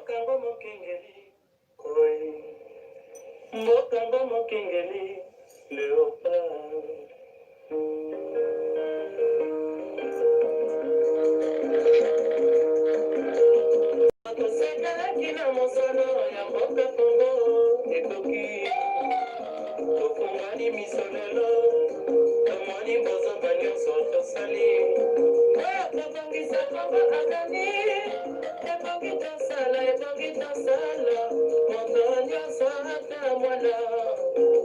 Mokango mokengeli, koi. Mokango mokengeli, léopard. Tosekalaki na mosano ya mboka Kongo ekoki. Tofungani miso lelo, tomoni bozoba nyonso tosali. Oyo tobongisa Kongo akani, ebongi tosala, moto nyonso ata mwana.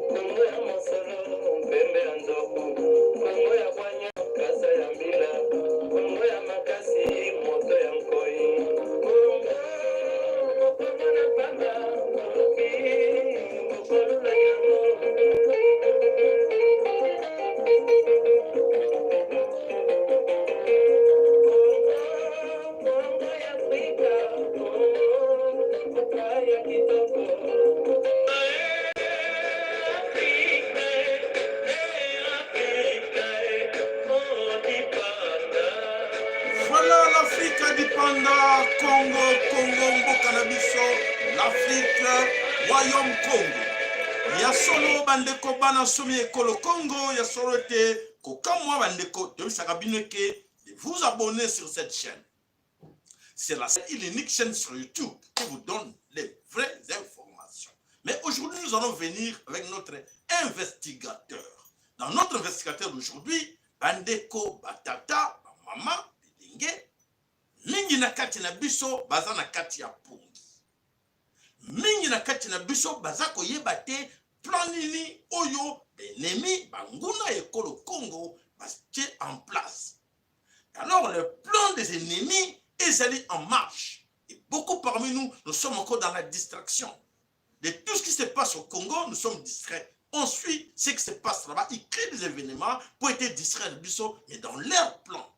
Kongo ya mosolo, mpembe ya nzoku, Kongo ya bwanya, kasa ya mbila, Kongo ya makasi, moto ya nkoi. Kongo, mokongo na pamba, moloki, mokolula yango. Voilà l'Afrique du Panda, Congo, Mboka na biso, l'Afrique, Royaume Congo. Ya solo bandeko bana somi ekolo Congo, ya solo te kokamwa bandeko toyebisaka bino ke de vous abonner sur cette chaîne. C'est la seule unique chaîne sur YouTube qui vous donne les vraies informations. Mais aujourd'hui, nous allons venir avec notre investigateur. Dans notre investigateur d'aujourd'hui, bandeko batata, maman, bilingue, mingi na kati na biso baza na kati ya pongi. Mingi na kati na biso baza koyeba te plan nini oyo benemi banguna ekolo Congo bastie en place. Alors le plan des ennemis est allé en marche. Et beaucoup parmi nous, nous sommes encore dans la distraction. De tout ce qui se passe au Congo, nous sommes distraits. On suit ce qui se passe là-bas. Ils créent des événements pour être distraits de Bissau, mais dans leur plan.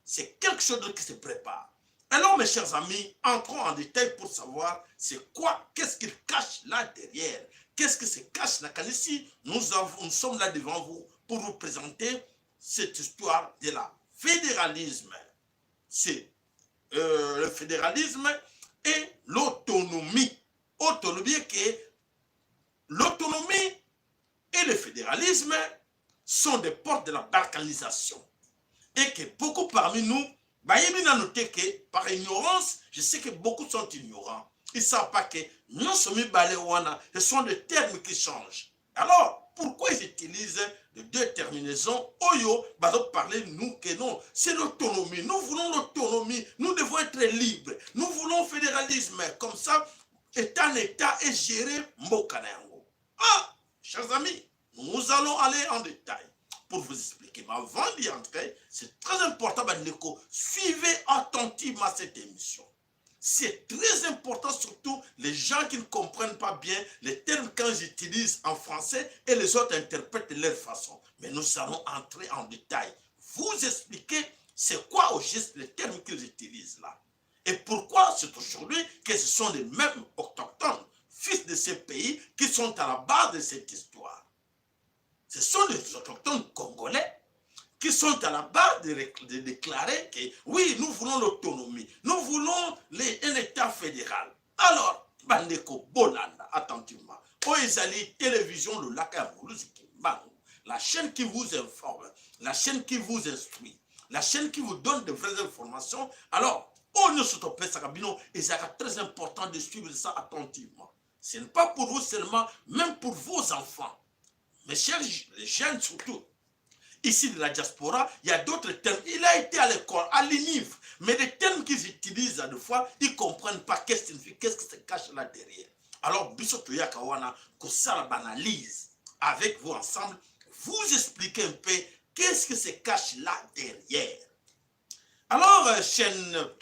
C'est quelque chose qui se prépare. Alors, mes chers amis, entrons en détail pour savoir c'est quoi, qu'est-ce qu'il cache là derrière. Qu'est-ce que se cache là? Car ici, nous sommes là devant vous pour vous présenter cette histoire de la fédéralisme. C'est le fédéralisme et l'autonomie. Autonomie que l'autonomie et le fédéralisme sont des portes de la balkanisation. Et que beaucoup parmi nous, noté que par ignorance, je sais que beaucoup sont ignorants. Ils ne savent pas que non seulement baléwana, ce sont des termes qui changent. Alors, pourquoi ils utilisent les deux terminaisons? Oyo, bazo parler nous que non, c'est l'autonomie. Nous voulons l'autonomie. Nous devons être libres. Nous voulons fédéralisme. Comme ça, État est géré Mbokanayango. Ah, chers amis, nous allons aller en détail pour vous expliquer. Mais avant d'y entrer, c'est très important, Bandeko, suivez attentivement cette émission. C'est très important, surtout les gens qui ne comprennent pas bien les termes quand ils utilisent en français et les autres interprètent de leur façon. Mais nous allons entrer en détail. Vous expliquer c'est quoi au juste les termes qu'ils utilisent là. Et pourquoi c'est aujourd'hui que ce sont les mêmes autochtones, fils de ces pays, qui sont à la base de cette histoire. Ce sont les autochtones congolais qui sont à la base de déclarer que oui, nous voulons l'autonomie, nous voulons un État fédéral. Alors, Bandeko Bolanda, attentivement, Oezali, télévision, le lac à la chaîne qui vous informe, la chaîne qui vous instruit, la chaîne qui vous donne de vraies informations. Alors, on ne s'autopèse Sakabino, et c'est très important de suivre ça attentivement. Ce n'est pas pour vous seulement, même pour vos enfants. Mes chers, les jeunes surtout. Ici de la diaspora, il y a d'autres termes. Il a été à l'école, à l'INIF, mais les termes qu'ils utilisent à deux fois, ils ne comprennent pas qu'est-ce que signifie, qu'est-ce qui se cache là derrière. Alors, Bisoto Yakawana, que ça banalise avec vous ensemble, vous expliquez un peu qu'est-ce que se cache là derrière. Alors, chaîne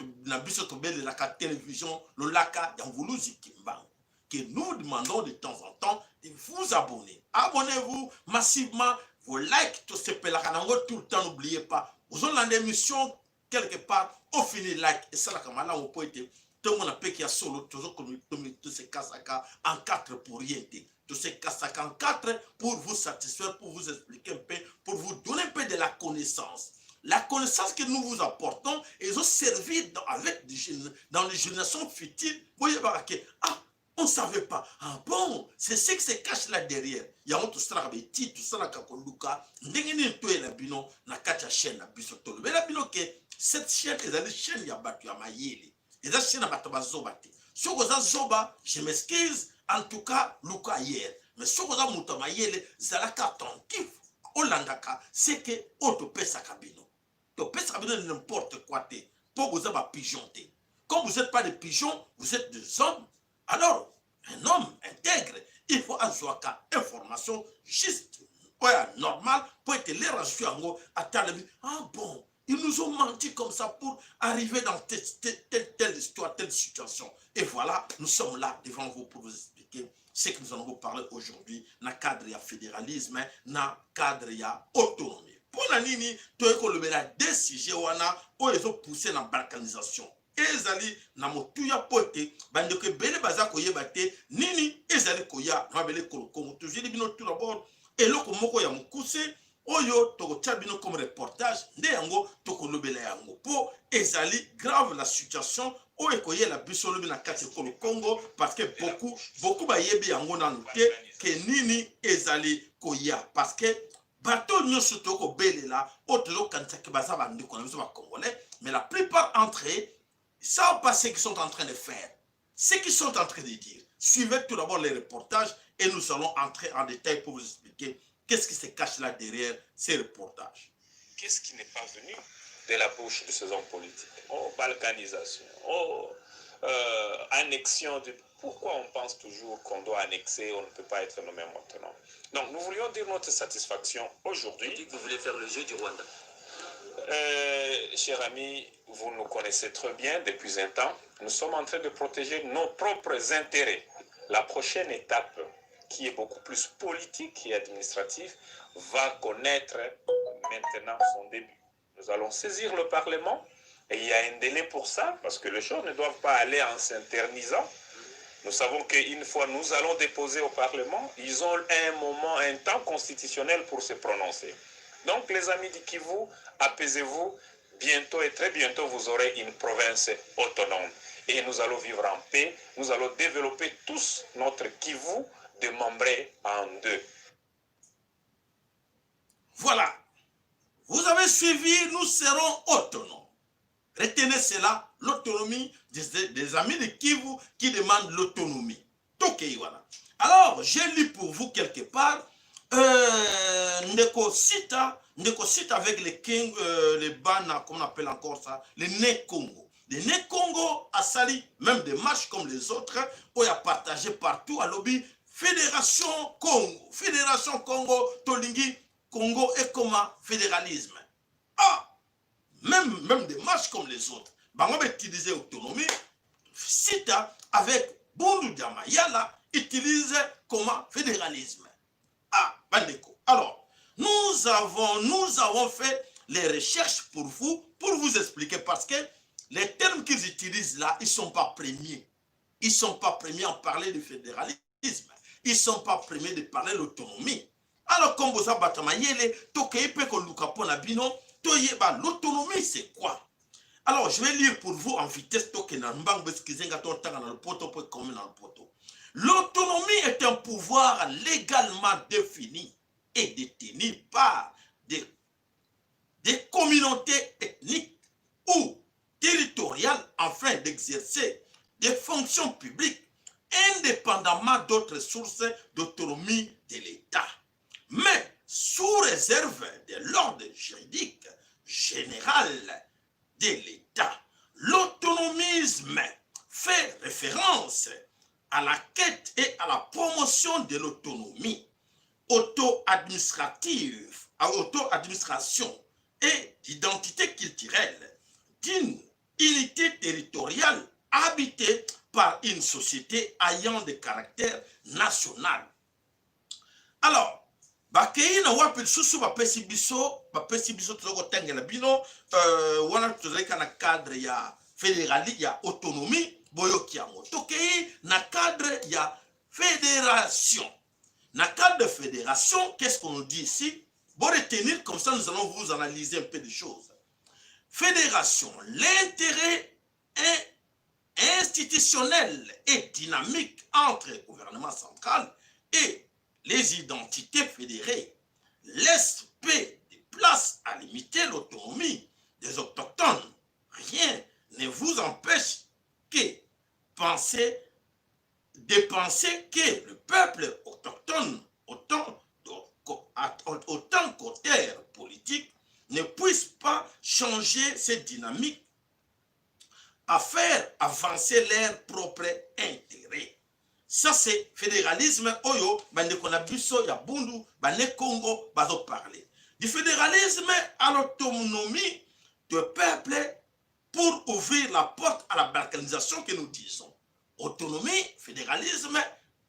Bisoto de la télévision, le Laka Yangoulou Kimba, que nous demandons de temps en temps de vous abonner. Abonnez-vous massivement. Vos likes, tout ce pélakanango, tout le temps, n'oubliez pas. Vous avez l'émission quelque part, au fini like, et ça, la camala, on peut être, tout le monde a payé qui a solo, toujours comme tous ces kasaka en 4 pour rien. Tous ces kasaka en 4 pour vous satisfaire, pour vous expliquer un peu, pour vous donner un peu de la connaissance. la connaissance que nous vous apportons, ils ont servi dans les générations futures. Ah, on ne savait pas. Ah bon, c'est ce qui se cache là derrière. Il y a un tout ça, tout ça, Kakoluka, Ndengeni to la bino, na kacha chaîne na bisotolo. Mais la bino que cette chaîne, ils ont des chaînes, il y a battu à Mayele. Ils ont chaîne à Bataba Zobate. Sur Goza Zoba, je m'excuse, en tout cas, Luka hier. Mais sur Goza Mutamayele, Zalaka attentif. Olandaka, c'est que Otope Sakabino. Tope Sakabino n'importe quoi. Pour vous avoir pigeonté. Comme vous n'êtes pas des pigeons, vous êtes des hommes. Alors, un homme intègre, il faut avoir information juste, ouais, normale, pour être les rassurants à telle. Ah bon, ils nous ont menti comme ça pour arriver dans telle histoire, telle situation. Et voilà, nous sommes là devant vous pour vous expliquer ce que nous allons vous parler aujourd'hui dans le cadre de fédéralisme, dans le cadre de autonomie. Pour la nini, tu as la deux sujets où ils ont poussé dans la balkanisation. Ezali na motuya pote bande que bele baza koyeba te nini ezali koya na bele kolokongo toujours bino tout d'abord eloko moko ya mukuse oyo toko tia bino comme reportage nde yango toko lobela yango po ezali grave la situation oyo koye la biso lobi na kati Congo parce que beaucoup ba yebi yango na noté que nini ezali koya parce que bateau nyonso toko belela otolo kanisa ke baza bandi ko na biso ba congolais mais la plupart entre eux savent pas ce qu'ils sont en train de faire, ce qu'ils sont en train de dire. Suivez tout d'abord les reportages et nous allons entrer en détail pour vous expliquer qu'est-ce qui se cache là derrière ces reportages. Qu'est-ce qui n'est pas venu de la bouche de ces hommes politiques? Oh, balkanisation, oh, annexion. Pourquoi on pense toujours qu'on doit annexer, on ne peut pas être nous-mêmes autonome? Donc nous voulions dire notre satisfaction aujourd'hui. Vous dites que vous voulez faire le jeu du Rwanda. Cher ami, vous nous connaissez très bien depuis un temps. Nous sommes en train de protéger nos propres intérêts. La prochaine étape, qui est beaucoup plus politique et administrative, va connaître maintenant son début. Nous allons saisir le Parlement et il y a un délai pour ça parce que les choses ne doivent pas aller en s'internisant. Nous savons qu'une fois nous allons déposer au Parlement, ils ont un moment, un temps constitutionnel pour se prononcer. Donc les amis du Kivu, apaisez-vous, bientôt et très bientôt vous aurez une province autonome. Et nous allons vivre en paix, nous allons développer tous notre Kivu démembré en deux. Voilà, vous avez suivi, nous serons autonomes. Retenez cela, l'autonomie des amis de Kivu qui demandent l'autonomie. Ok, voilà. Alors, j'ai lu pour vous quelque part Ndeko cita avec les Bana, comment on appelle encore ça, les Né Congo. Les Né Congo a sali même des marches comme les autres, où il a partagé partout à lobby Fédération Congo, Tolingi, Congo et comment fédéralisme. Ah, même des marches comme les autres. On va utiliser autonomie. Cita avec Boundou Diamayala utilise comment fédéralisme. Ah, Bandeko. Alors, nous avons fait les recherches pour vous expliquer parce que les termes qu'ils utilisent là, ils ne sont pas premiers. Ils ne sont pas premiers à parler du fédéralisme. Ils ne sont pas premiers de parler de l'autonomie. Alors, comme vous avez l'autonomie, c'est quoi? Alors, je vais lire pour vous en vitesse. L'autonomie est un pouvoir légalement défini et détenu par des communautés ethniques ou territoriales afin d'exercer des fonctions publiques indépendamment d'autres sources d'autonomie de l'État, mais sous réserve de l'ordre juridique général de l'État. L'autonomisme fait référence à la quête et à la promotion de l'autonomie auto-administration et d'identité culturelle d'une unité territoriale habitée par une société ayant des caractères national. Alors, bakei na wapi susu bapesi biso tozoko tengela bino wana tozalika na cadre ya fédéralisme ya autonomie boyoki yango tokei na cadre ya fédération. Na cadre de fédération, qu'est-ce qu'on nous dit ici? Bon retenir, comme ça nous allons vous analyser un peu des choses. fédération, l'intérêt institutionnel et dynamique entre le gouvernement central et les identités fédérées laisse peu de place à limiter l'autonomie des autochtones. Rien ne vous empêche de penser que le peuple autochtone, autant qu'auteur politique, ne puisse pas changer cette dynamique à faire avancer leurs propres intérêts. Ça, c'est fédéralisme. Oyo, bande konabiso ya bundu, bande Congo, bazo parler. Du fédéralisme à l'autonomie du peuple pour ouvrir la porte à la balkanisation que nous disons. Autonomie, fédéralisme,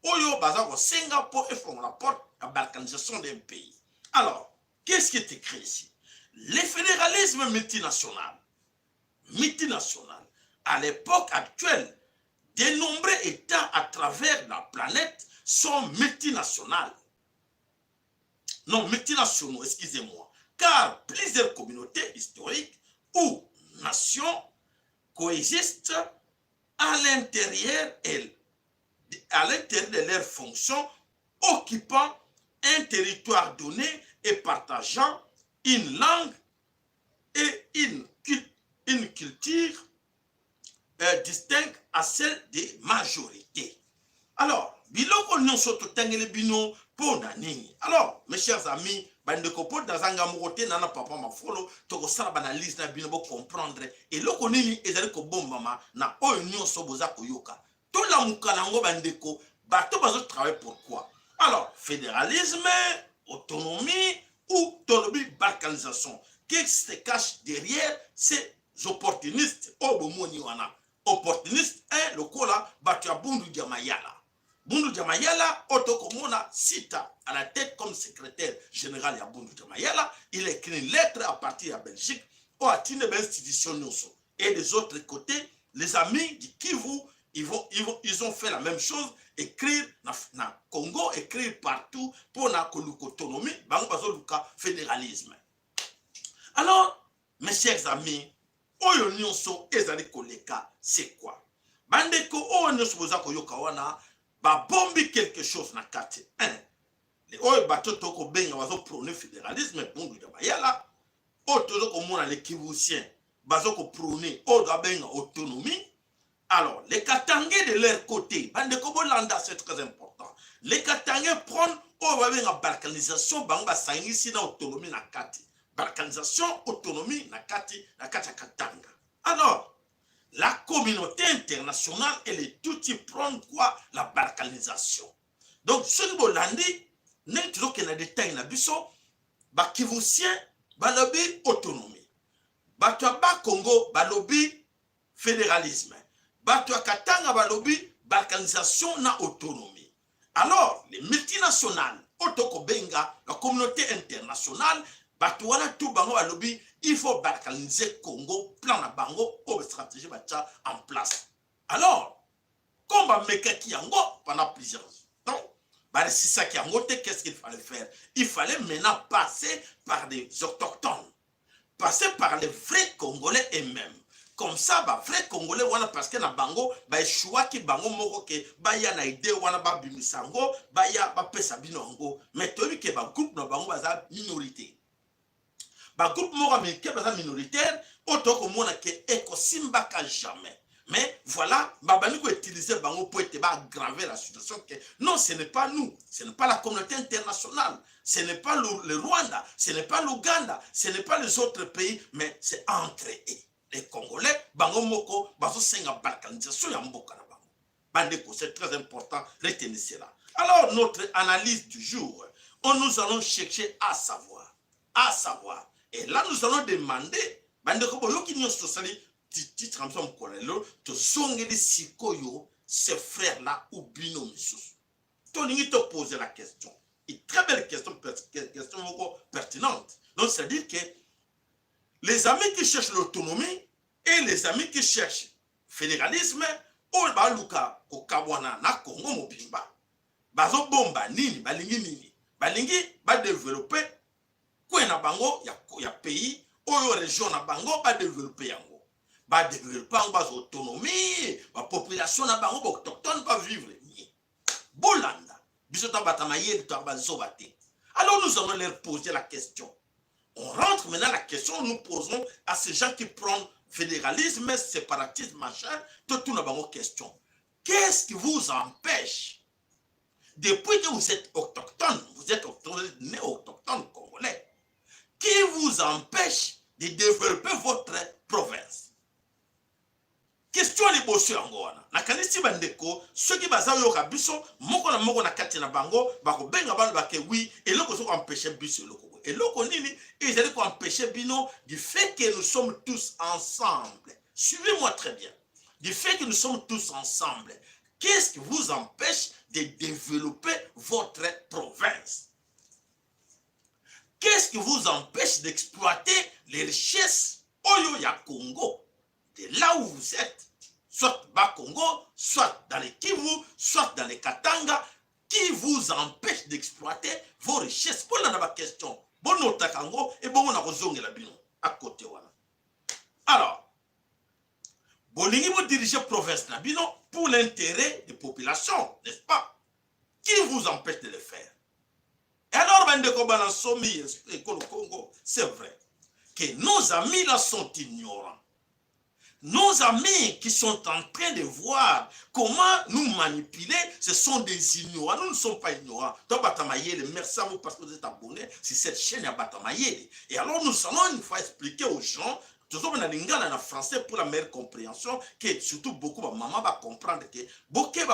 oyo, bazo Singapour et font la porte à la balkanisation d'un pays. Alors, qu'est-ce qui est écrit ici? Le fédéralisme multinational, à l'époque actuelle, de nombreux États à travers la planète sont multinationaux, excusez-moi, car plusieurs communautés historiques ou nations coexistent à l'intérieur de leurs fonctions, occupant un territoire donné et partageant une langue et une culture distincte à celle des majorités. Alors, biloko nyonso totangele bino pona nini. Alors, mes chers amis, bandeko po dazanga mokote nana papa mafolo toko sala banalise na bino bo comprendre et loko nini ezali ko bombama na oyo nyonso boza koyoka. To la mukanango bandeko bato bazo travailler pourquoi? Alors, fédéralisme, autonomie ou autonomie balkanisation. Qu'est-ce qui se cache derrière ces opportunistes? Obomoni wana. Opportuniste, le kola batua Bundu Diamayala. Bundu Diamayala, Otokomona cita à la tête comme secrétaire général à Bundu Diamayala. Il écrit une lettre à partir de la Belgique ou à Tine institution. Et des autres côtés, les amis du Kivu, ils ont fait la même chose, écrire na Congo, écrire partout pour la autonomie, bango fédéralisme. Alors, mes chers amis, oyo nyonso ezali koleka, c'est quoi? Bandeko oyo nyonso boza koyoka wana ba bombi quelque chose na kati. Les oyo bato toko benga bazo prôner fédéralisme Bundu Diamayala, oyo tozo komona les Kivusien bazo ko prôner oyo benga autonomie. Alors, les Katangais de leur côté, bandeko bolanda, c'est très important. Les Katangais prennent oyo benga balkanisation, banga sangisi na autonomie na kati. Balkanisation, autonomie, nakati Katanga. Alors, la communauté internationale, elle est tout y prendre quoi? La balkanisation. Donc, ce que vous l'avez n'est toujours qu'il y a des détails na biso, ba Kivusien, balobi autonomie. Batouaba Congo, balobi fédéralisme. Batouaba Katanga, balobi balkanisation na autonomie. Alors, les multinationales, Otokobenga, la communauté internationale, Batouana tout bango à lobby, il faut balkaniser Congo, plan na bango, ou stratégie bacha en place. Alors, comme Mekaki Yango pendant plusieurs temps, c'est ça qui Yango, qu'est-ce qu'il fallait faire? Il fallait maintenant passer par des autochtones, passer par les vrais Congolais eux-mêmes. Comme ça, vrai Congolais, wana parce que na bango, choix qui bango moko ke baya na idée wana ba bimisango, baya ba pesa binongo, mais toi que ba groupe na bango baza minorité. Ba groupe moko américain baza minoritaire, autant que mona ke eko simbaka jamais. Mais voilà, babani ko utiliser bango pour être aggraver la situation que non, ce n'est pas nous, ce n'est pas la communauté internationale, ce n'est pas le Rwanda, ce n'est pas l'Ouganda, ce n'est pas les autres pays, mais c'est entre eux. Les Congolais, bango moko, bazo senga balkanisation ya mboka na bango. Bandeko, c'est très important, retenez cela. Alors, notre analyse du jour, nous allons chercher à savoir. Et là, nous allons demander, bandeko, boyoki nyonso sali, titre comme ça, mkolelo, to zongeli sikoyo, ces frères-là, ou bino misusu. Toningi te poser la question. Une très belle question pertinente. Donc, c'est-à-dire que les amis qui cherchent l'autonomie et les amis qui cherchent fédéralisme, ou baluka kokawana na Congo mobimba, bazo bomba nini, balingi nini, balingi ba développer quoi na bango ya pays oyo région na bango ba développer yango. Ba développer yango ba autonomie, ba population na bango ba autochtone ba vivre ni. Bolanda, biso ta batama yeli to ba zobate. Alors nous allons leur poser la question. On rentre maintenant la question, nous posons à ces gens qui prennent fédéralisme, séparatisme, machin, tout n'a pas question. Qu'est-ce qui vous empêche, depuis que vous êtes autochtone, vous êtes né autochtone congolais, qui vous empêche de développer votre province? Question les bossu angona. Na kanisi bandeko, ceux qui baza yo kabiso, moko na kati na bango, bako benga balo bake oui, et loko so empêcher biso loko. Et loko nini, ils allaient empêcher bino du fait que nous sommes tous ensemble. Suivez-moi très bien. Du fait que nous sommes tous ensemble, qu'est-ce qui vous empêche de développer votre province? Qu'est-ce qui vous empêche d'exploiter les richesses Oyo ya Congo? De là où vous êtes, soit bas Congo, soit dans les Kivu, soit dans les Katanga, qui vous empêche d'exploiter vos richesses? Pour la question, bon notakango et bon on a rosongé la bino à côté voilà. Alors, bolingi vous dirigez province na bino pour l'intérêt des populations, n'est-ce pas? Qui vous empêche de le faire? Et alors, bandeko banasomi et Congo, c'est vrai que nos amis là sont ignorants. Nos amis qui sont en train de voir comment nous manipuler, ce sont des ignorants. Nous ne sommes pas ignorants. Toi, Batamayele, merci à vous parce que vous êtes abonnés sur cette chaîne à Batamayele. Et alors, nous allons une fois expliquer aux gens, toujours en lingala en français pour la meilleure compréhension, que surtout beaucoup de maman va comprendre que beaucoup de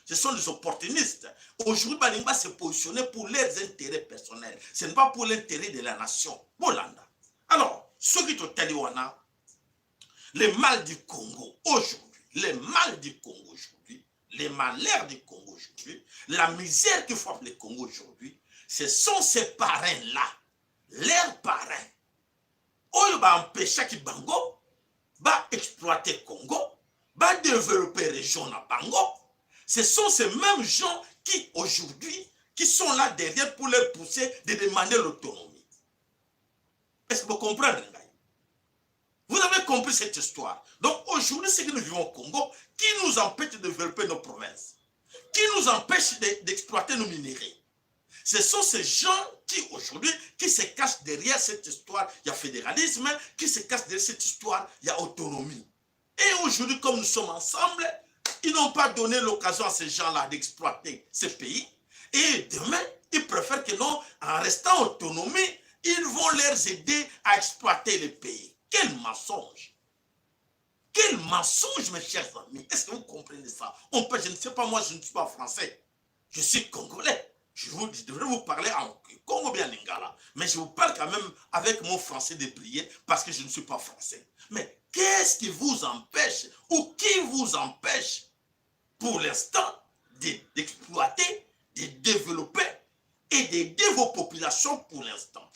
ce sont des opportunistes. Aujourd'hui, Balinga se positionner pour leurs intérêts personnels. Ce n'est pas pour l'intérêt de la nation. Bolanda. Alors, ceux qui ont taliwana, le mal du Congo aujourd'hui, le mal du Congo aujourd'hui, les malheurs du Congo aujourd'hui, la misère qui frappe le Congo aujourd'hui, ce sont ces parrains-là, leurs parrains. Oyo ba empêcher ki Bango, ba exploiter Congo, ba développer région na Bango. Ce sont ces mêmes gens qui aujourd'hui, qui sont là derrière pour leur pousser de demander l'autonomie. Est-ce que vous comprenez? Vous avez compris cette histoire. Donc aujourd'hui, ce que nous vivons au Congo, qui nous empêche de développer nos provinces, qui nous empêche d'exploiter nos minéraux. Ce sont ces gens qui aujourd'hui, qui se cachent derrière cette histoire, il y a fédéralisme, qui se cachent derrière cette histoire, il y a autonomie. Et aujourd'hui, comme nous sommes ensemble, ils n'ont pas donné l'occasion à ces gens-là d'exploiter ce pays. Et demain, ils préfèrent que non, en restant autonomie, ils vont leur aider à exploiter le pays. Quel mensonge! Quel mensonge, mes chers amis! Est-ce que vous comprenez ça? On peut, je ne sais pas, moi, je ne suis pas français. Je suis congolais. Je devrais vous parler en Congo bien lingala. Mais je vous parle quand même avec mon français de prier parce que je ne suis pas français. Mais qu'est-ce qui vous empêche ou qui vous empêche pour l'instant d'exploiter, de développer et d'aider vos populations pour l'instant?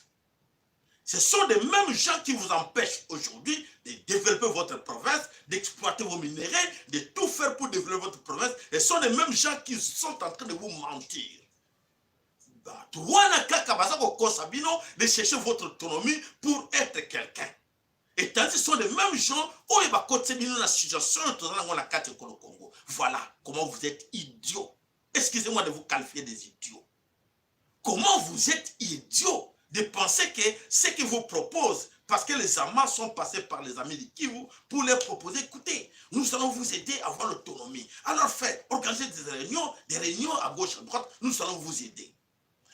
Ce sont les mêmes gens qui vous empêchent aujourd'hui de développer votre province, d'exploiter vos minéraux, de tout faire pour développer votre province. Ce sont les mêmes gens qui sont en train de vous mentir. De chercher votre autonomie pour être quelqu'un. Et tandis que ce sont les mêmes gens qui ont la situation dans la carte du Congo. Voilà comment vous êtes idiots. Excusez-moi de vous qualifier des idiots. Comment vous êtes idiots de penser que ce qu'ils vous proposent, parce que les Amas sont passés par les amis de Kivu, pour leur proposer, écoutez, nous allons vous aider à avoir l'autonomie. Alors faites, organisez des réunions à gauche, à droite, nous allons vous aider.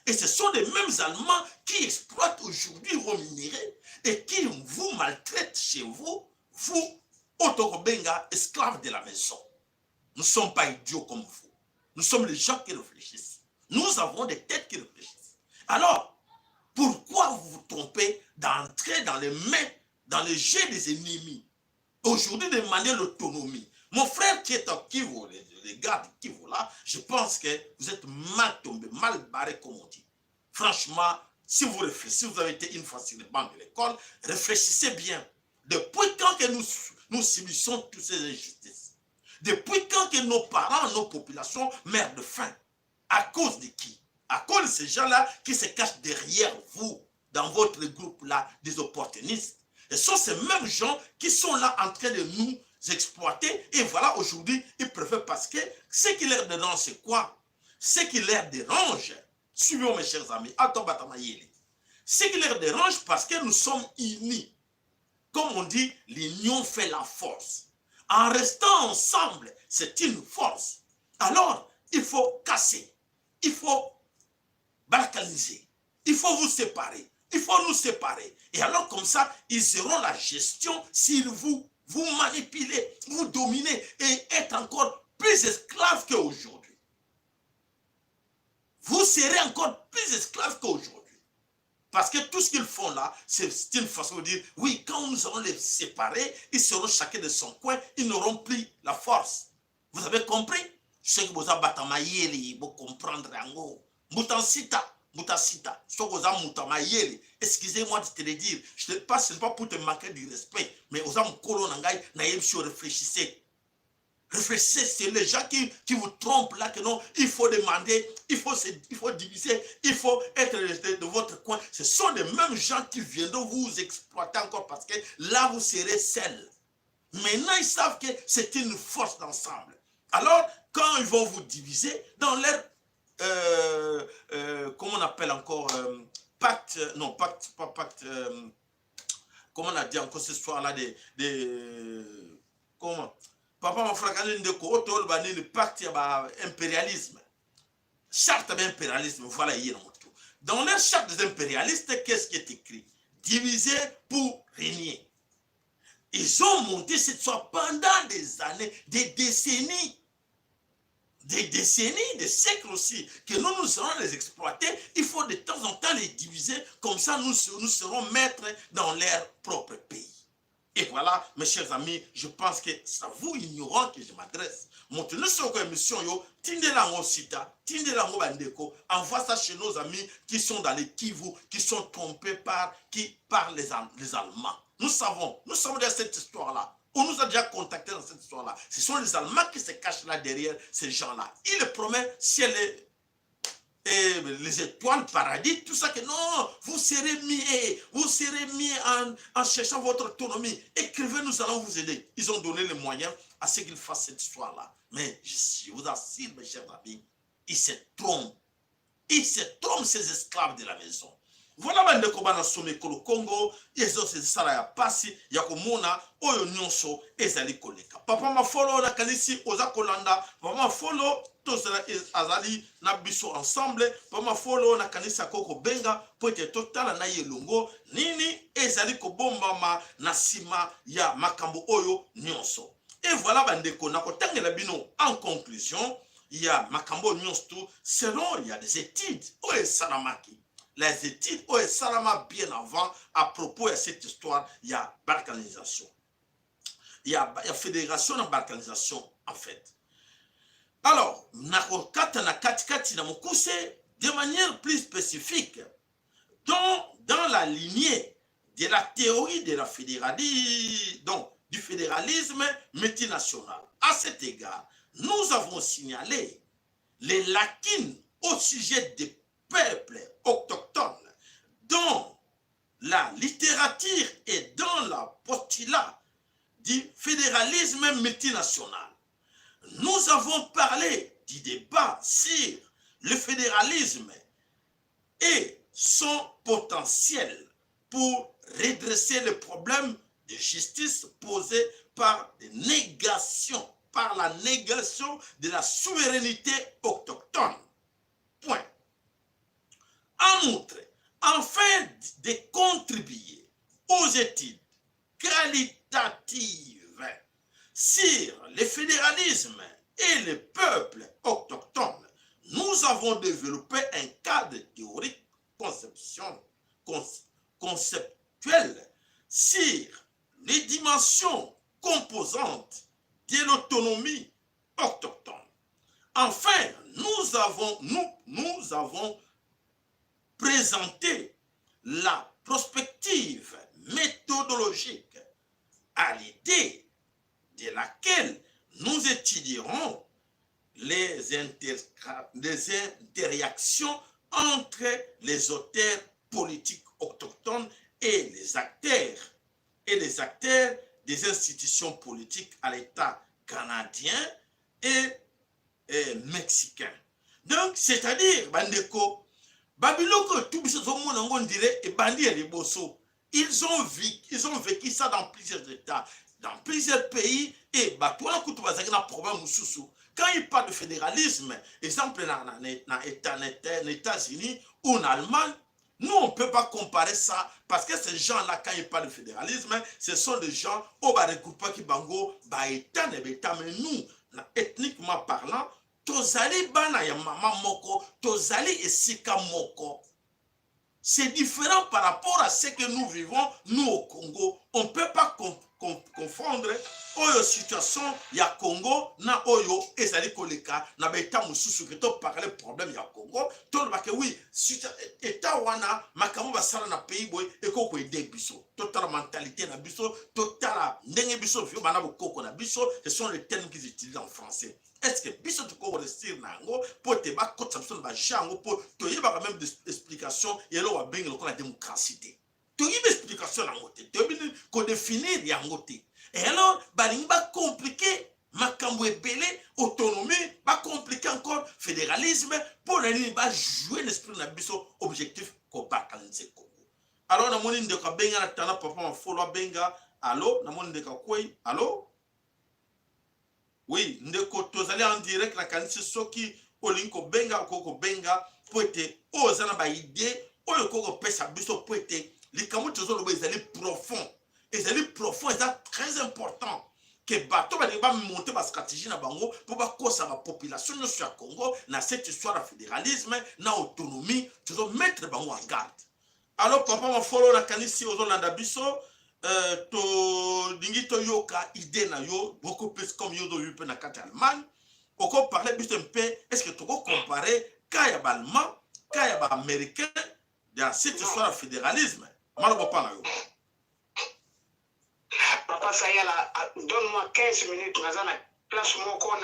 Et ce sont les mêmes Allemands qui exploitent aujourd'hui vos minéraux et qui vous maltraitent chez vous, vous, Otokobenga, esclaves de la maison. Nous ne sommes pas idiots comme vous. Nous sommes les gens qui réfléchissent. Nous avons des têtes qui réfléchissent. Alors, pourquoi vous vous trompez d'entrer dans les mains, dans les jets des ennemis? Aujourd'hui, demander l'autonomie. Mon frère qui est en Kivu, les gars de Kivu là, je pense que vous êtes mal tombé, mal barré comme on dit. Franchement, si vous réfléchissez, vous avez été une fois sur les bancs de l'école, réfléchissez bien. Depuis quand que nous subissons toutes ces injustices? Depuis quand que nos parents, nos populations meurent de faim? À cause de qui? À cause de ces gens-là qui se cachent derrière vous. dans votre groupe-là des opportunistes. Et ce sont ces mêmes gens qui sont là en train de nous exploiter. Et voilà, aujourd'hui, ils préfèrent parce que ce qui leur dérange, c'est quoi? Ce qui leur dérange, suivons mes chers amis, ce qui leur dérange parce que nous sommes unis. Comme on dit, l'union fait la force. En restant ensemble, c'est une force. Alors, il faut casser, il faut balkaniser, il faut vous séparer, il faut nous séparer. Et alors comme ça, ils auront la gestion s'ils vous manipulez, vous dominez et êtes encore plus esclaves qu'aujourd'hui. Vous serez encore plus esclaves qu'aujourd'hui. Parce que tout ce qu'ils font là, c'est une façon de dire, oui, quand nous allons les séparer, ils seront chacun de son coin, ils n'auront plus la force. Vous avez compris? Ce que vous avez vous comprendre en Mutansita, excusez-moi de te le dire, ce n'est pas pour te manquer du respect, mais aux hommes colonangai, réfléchissez. Réfléchissez, c'est les gens qui vous trompent là, que non, il faut demander, il faut diviser, il faut être de votre coin. Ce sont les mêmes gens qui viendront vous exploiter encore parce que là, vous serez seuls. Maintenant, ils savent que c'est une force d'ensemble. Alors, quand ils vont vous diviser, dans leur, comment on appelle encore, pacte, non, pacte, pas pacte, comment on a dit encore ce soir-là, comment papa m'a fracasé de côté, le pacte impérialisme. Charte d'impérialisme, voilà hier. Dans la charte des impérialistes, qu'est-ce qui est écrit? Diviser pour régner. Ils ont monté cette histoire pendant des années, des décennies, des siècles aussi, que nous allons les exploiter. Il faut de temps en temps les diviser, comme ça nous serons maîtres dans leur propre pays. Et voilà, mes chers amis, je pense que c'est à vous ignorants que je m'adresse. Montenez sur une émission, envoie ça chez nos amis qui sont dans les Kivu, qui sont trompés par les Allemands. Nous savons dans cette histoire-là. On nous a déjà contactés dans cette histoire-là. Ce sont les Allemands qui se cachent là derrière ces gens-là. Ils le promettent, ciel et les étoiles, paradis, tout ça, que non, vous serez mis en cherchant votre autonomie. Écrivez, nous allons vous aider. Ils ont donné les moyens à ce qu'ils fassent cette histoire-là. Mais je vous assure, mes chers amis, ils se trompent. Ils se trompent, ces esclaves de la maison. Voilà bande ko bana some kolo Congo, ezo se sala ya pasi ya komona oyo nyonso ezali koleka. Papa ma follow na kanisi oza kolanda, papa ma follow tous azali na biso ensemble, papa ma follow na kanisa koko benga po ete totala na yelongo nini ezali kobombama na sima ya makambo oyo nyonso. Et voilà bande ko na kotangela bino en conclusion, il y a makambo nyonso selon il y a des études oyo salamaki. Les études ont Salama bien avant à propos de cette histoire, il y a balkanisation. Il y a fédération de balkanisation en fait. Alors, de manière plus spécifique, dans la lignée de la théorie de la fédéralisme, donc du fédéralisme multinational. À cet égard, nous avons signalé les lacunes au sujet des peuples autochtones dans la littérature et dans la postulat du fédéralisme multinational. Nous avons parlé du débat sur le fédéralisme et son potentiel pour redresser le problème de justice posé par la négation de la souveraineté autochtone. Point. En outre, afin de contribuer aux études qualitatives sur le fédéralisme et les peuples autochtones, nous avons développé un cadre théorique conceptuel sur les dimensions composantes de l'autonomie autochtone. Enfin, nous avons présenter la prospective méthodologique à l'idée de laquelle nous étudierons les interactions entre les auteurs politiques autochtones et les acteurs des institutions politiques à l'État canadien et mexicain. Donc, c'est-à-dire, bandeko, Babyloko, tout ce monde on dirait, et bandi et les bossos, ils ont vécu ça dans plusieurs États, dans plusieurs pays, et bah, toi, là, tu vas avoir un problème, quand il parle de fédéralisme, exemple, dans les États-Unis ou en Allemagne, nous, on ne peut pas comparer ça, parce que ces gens-là, quand ils parlent de fédéralisme, ce sont des gens, au Barekoupa qui bango, bah, État, mais nous, ethniquement parlant, tozali bana ya mama moko, tozali esika moko. C'est différent par rapport à ce que nous vivons, nous au Congo. On ne peut pas confondre oyo situation ya Congo na oyo ezali koleka na beta mususu que to parler problème ya Congo. To ba que oui, état wana makambo basala na pays boy et ko aider biso. Total mentalité na biso, total ndenge biso vio bana bokoko na biso, ce sont les termes qu'ils utilisent en français. Est-ce que biso tu ko restir nango pour te ba kota biso ba jango pour to yeba même des explications et là wa benga ko la démocratie. To yeba explication na ngote, to yeba ko définir ya ngote. Et alors, il va compliquer makambo ebele, autonomie, va compliquer encore fédéralisme pour aller jouer l'esprit de biso objectif qu'on bat dans le Congo. Alors, nous avons dit que benga na tana papa ma follow benga. Allô, nous avons dit que quoi? Allô? Oui, ndeko tozali en direct na kanisi soki olinko benga koko benga pour être ozana ba idée oyo koko pesa biso pour être likamu tozolo bezali profond. Et c'est profond, c'est très important que bateau va monter ma stratégie na bango pour pas causer la population de ce Congo dans cette histoire de fédéralisme, na autonomie, tu dois mettre bango en garde. Alors papa ma follow la kanisi ozolanda biso to dingi to yoka idée na yo beaucoup plus comme yo do yupe na kati Allemagne. Oko parler biso un peu, est-ce que tu peux comparer kaya ba allemand, kaya ba américain dans cette histoire de fédéralisme? Malo pas na yo. Papa Sayala, donne-moi 15 minutes, place mon corps,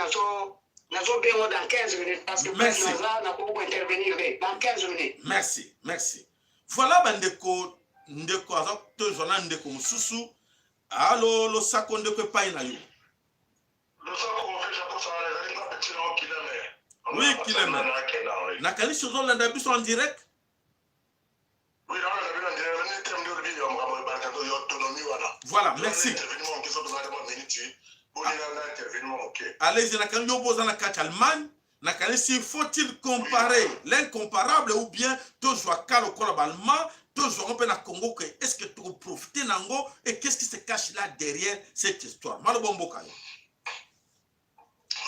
nazo bien dans 15 minutes, parce que Naza n'a pas intervenir dans 15 minutes. Merci, merci. Voilà, bandeko, ndeko, azok, te jona ndeko mususu, alo, lo sako ndeko pa ina yo. Le sako, on fait, j'apprends ça, les amis, pas petit nom qu'il aimait. Oui, qu'il aimait. Nakali Sozo landa biso en direct? Oui, non, on a vu en direct, voilà, merci. Allez-y, Allemagne, faut-il comparer l'incomparable ou bien toujours Kalo Allemand, toujours un peu na Congo, est-ce que tu peux profiter nango et qu'est-ce qui se cache là derrière cette histoire? Malobombo Kayo.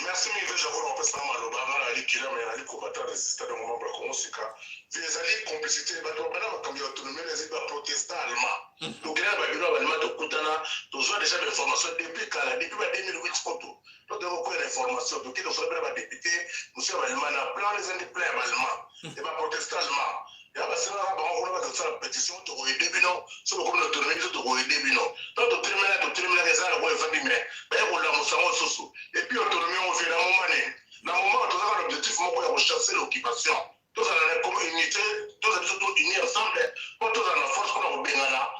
Merci, mais je vois en fait ça malobama ali kila mais ali combattant résistant dans moment pour Kongosika. Les alliés complicité bateau bana makambi autonomie les ba protestants allemands. Donc là ba bino allemand to kutana to joie déjà d'information depuis kala depuis 2008 photo. Donc de recueillir l'information donc to soit ba député monsieur allemand na plan les indépendants allemands. Et ba protestants allemands. Ya basira ba ngona ba tsala pétition to ko aider bino so ko na autonomie to ko aider bino. Donc to terminer les arts ko efandi mais ba ko la musango soso. Et puis autonomie on fait dans le moment où on a l'objectif de chasser l'occupation. Tous dans la communauté, tous sont unis ensemble, pour tous dans la force qu'on a au Bengala,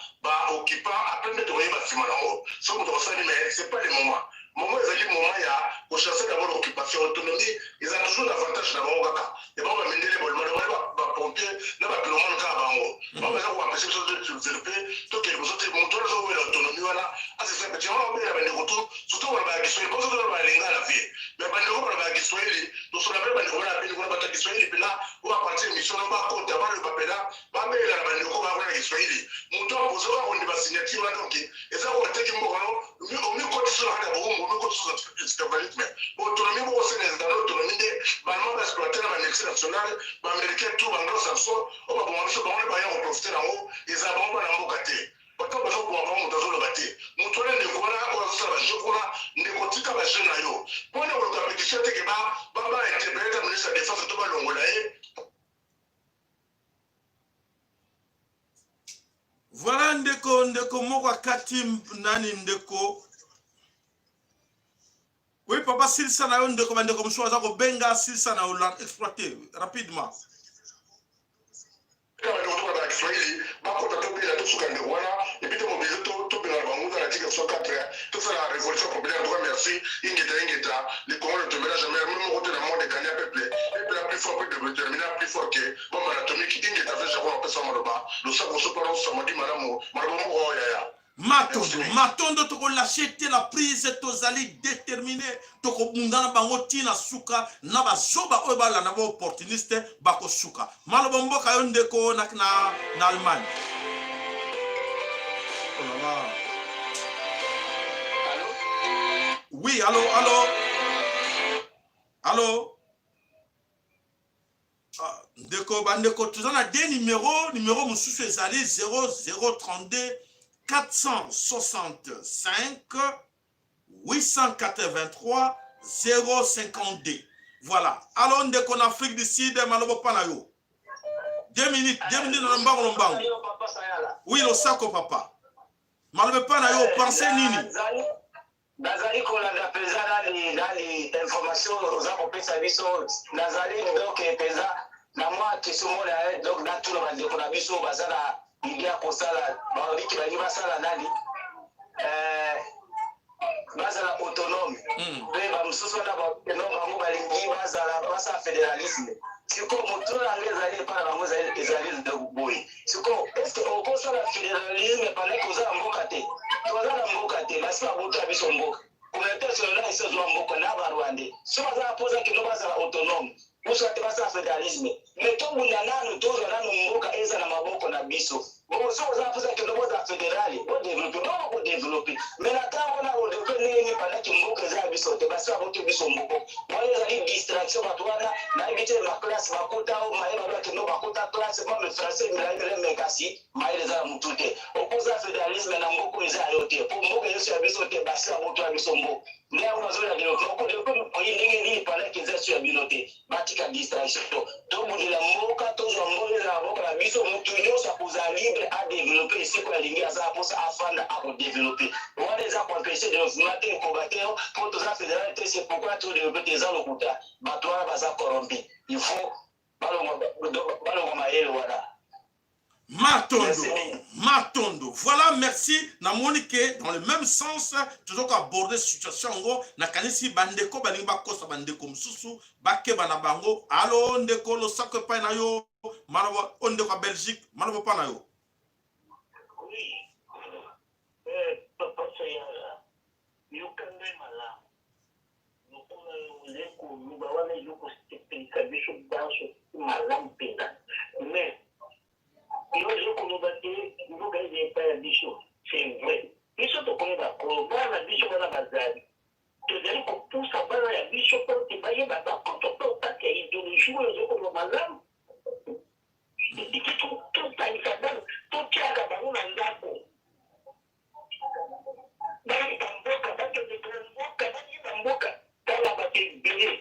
occupant à peine de trouver bâtiment là-haut. Ce qu'on doit faire, mais ce n'est pas le moment. Le moment, il y a le moment, il y a pour chasser d'abord l'occupation, l'autonomie, ils ont toujours l'avantage d'abord au Gata. Et bon, on va mener les bols, on va pomper, on va plus loin le cas avant. On va empêcher les choses de se développer, donc il faut que montrer l'autonomie, voilà. Ah, c'est ça, petit, on va faire des retours, surtout on va guider, parce que on va aller à la vie. Mais on va guider, nous sommes là, on va appeler, on va guider, et puis là, on va partir, mission, on va compter, avant le papier là, on va mettre la bande, on va guider. Mon temps, pour ça, on va signature là, donc, et ça, on va faire un bon, on va continuer à faire on va continuer à faire autonomie, on va faire dans l'autonomie, on va exploiter la annexée nationale, les Américains, tout, anglo-saxon, on va commencer à profiter en haut, ils ont pas dans mon côté. Pourtant, parce qu'on va monter le bâti. Nous tournons des courants, on va faire des courants, des côtés comme un jeune aïe. Pour nous, on va faire des baba interpréter le ministre de la Défense, tout le monde voilà ndeko moko katim nani ndeko. Oui papa silsa na yo ndeko bandeko mshoza ko benga silsa na yo exploiter rapidement. Kiswahili bakota to bila to suka ndio wana ibite mobilize to bila banguza na tika so 4 to ça la révolution populaire donc merci ingeta les Congolais ne tombera jamais même côté dans le monde gagner peuple la plus fort plus déterminé plus fort que bombe atomique ingeta fait Japon en personne maloba le savoir so parole samedi malamu oh ya Matondo toko lâcheté la prise tozali déterminé toko bundana bango tina suka na bazoba oyo bala na ba opportuniste bako suka maloba mboka yo ndeko na Allemagne. Oh là là. Oui, allô. Ndeko bandeko tozana des numéro mususu ezali 0032 465 883 052. Voilà. Alors, on est en Afrique du Sud, malobo panayo. 2 minutes, dans le mbango. Oui, le sako papa. Malobo panayo, pensez nini? Nazali kolanda peza dali information oza kopesa biso nazali donc peza na mwa kisomo la donc na tout le monde ko biso bazala idea kosala bawiki bali basala nani bazala autonome pe ba msusu na ba bango balingi bazala fédéralisme siko moto na ngezali para bango ezali de boy siko est-ce que on kosala fédéralisme pendant que oza mboka te toza mboka te basi babuta biso mboka communauté nationale iso zo mboka na ba Rwanda so bazala posa que no bazala autonome uso te basa fédéralisme mais to bunda nanu tozo nanu mboka eza na maboko na biso bon so za posa que no bazala fédérali o développer mais na tango na o développer ni pendant que mboka eza biso te basa babuta biso mboka moi ezali distraction batwana na ibite ma classe bakota o maeba ba que no bakota classe moi le français milagre mekasi maile za mutute opoza fédéralisme na mboka eza yote pour mboka yesu ya biso te basa babuta biso mboka ndia unazola ndio ko ndenge nini pendant que eza sur ya binote batika distraction to mudila mboka to zo mboka na mboka na biso mutu nyonso akuza libre à développer ce qu'on a lingi aza posa afanda à développer wale za empêcher de matin combattre pour tous fédéral c'est pourquoi tout développer des ans lokuta batwa baza corrompi il faut balongo maele wala Matondo. Voilà, merci. Na monique dans le même sens, toujours aborder situation ngo na kanisi bandeko balinga kosa bandeko msusu bake bana bango. Allo ndeko lo sakwe pa na yo. Manawa ondeko Belgique, manawa pa na yo. Oui. Papa sayala. Yukande mala. Nokuna leko nubawana yuko stipika bisho banso malam pena. Mais il y a des gens qui ont des bichons. C'est vrai. Ils sont au Canada. Quand on va à la bichon, on a la bazar. C'est-à-dire qu'on pousse à bas la bichon pour te bailler, quand on peut pas qu'il y ait idéologie, les gens comme le mazam. C'est que tout ça, il s'appelle, tout qui a la baron en dako. Dans les tamboka, dans les tamboka, dans les tamboka, dans la bataille belée.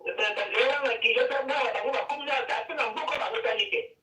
Dans la bataille, il y a la baron, comme ça, dans la tamboka, dans la bataille.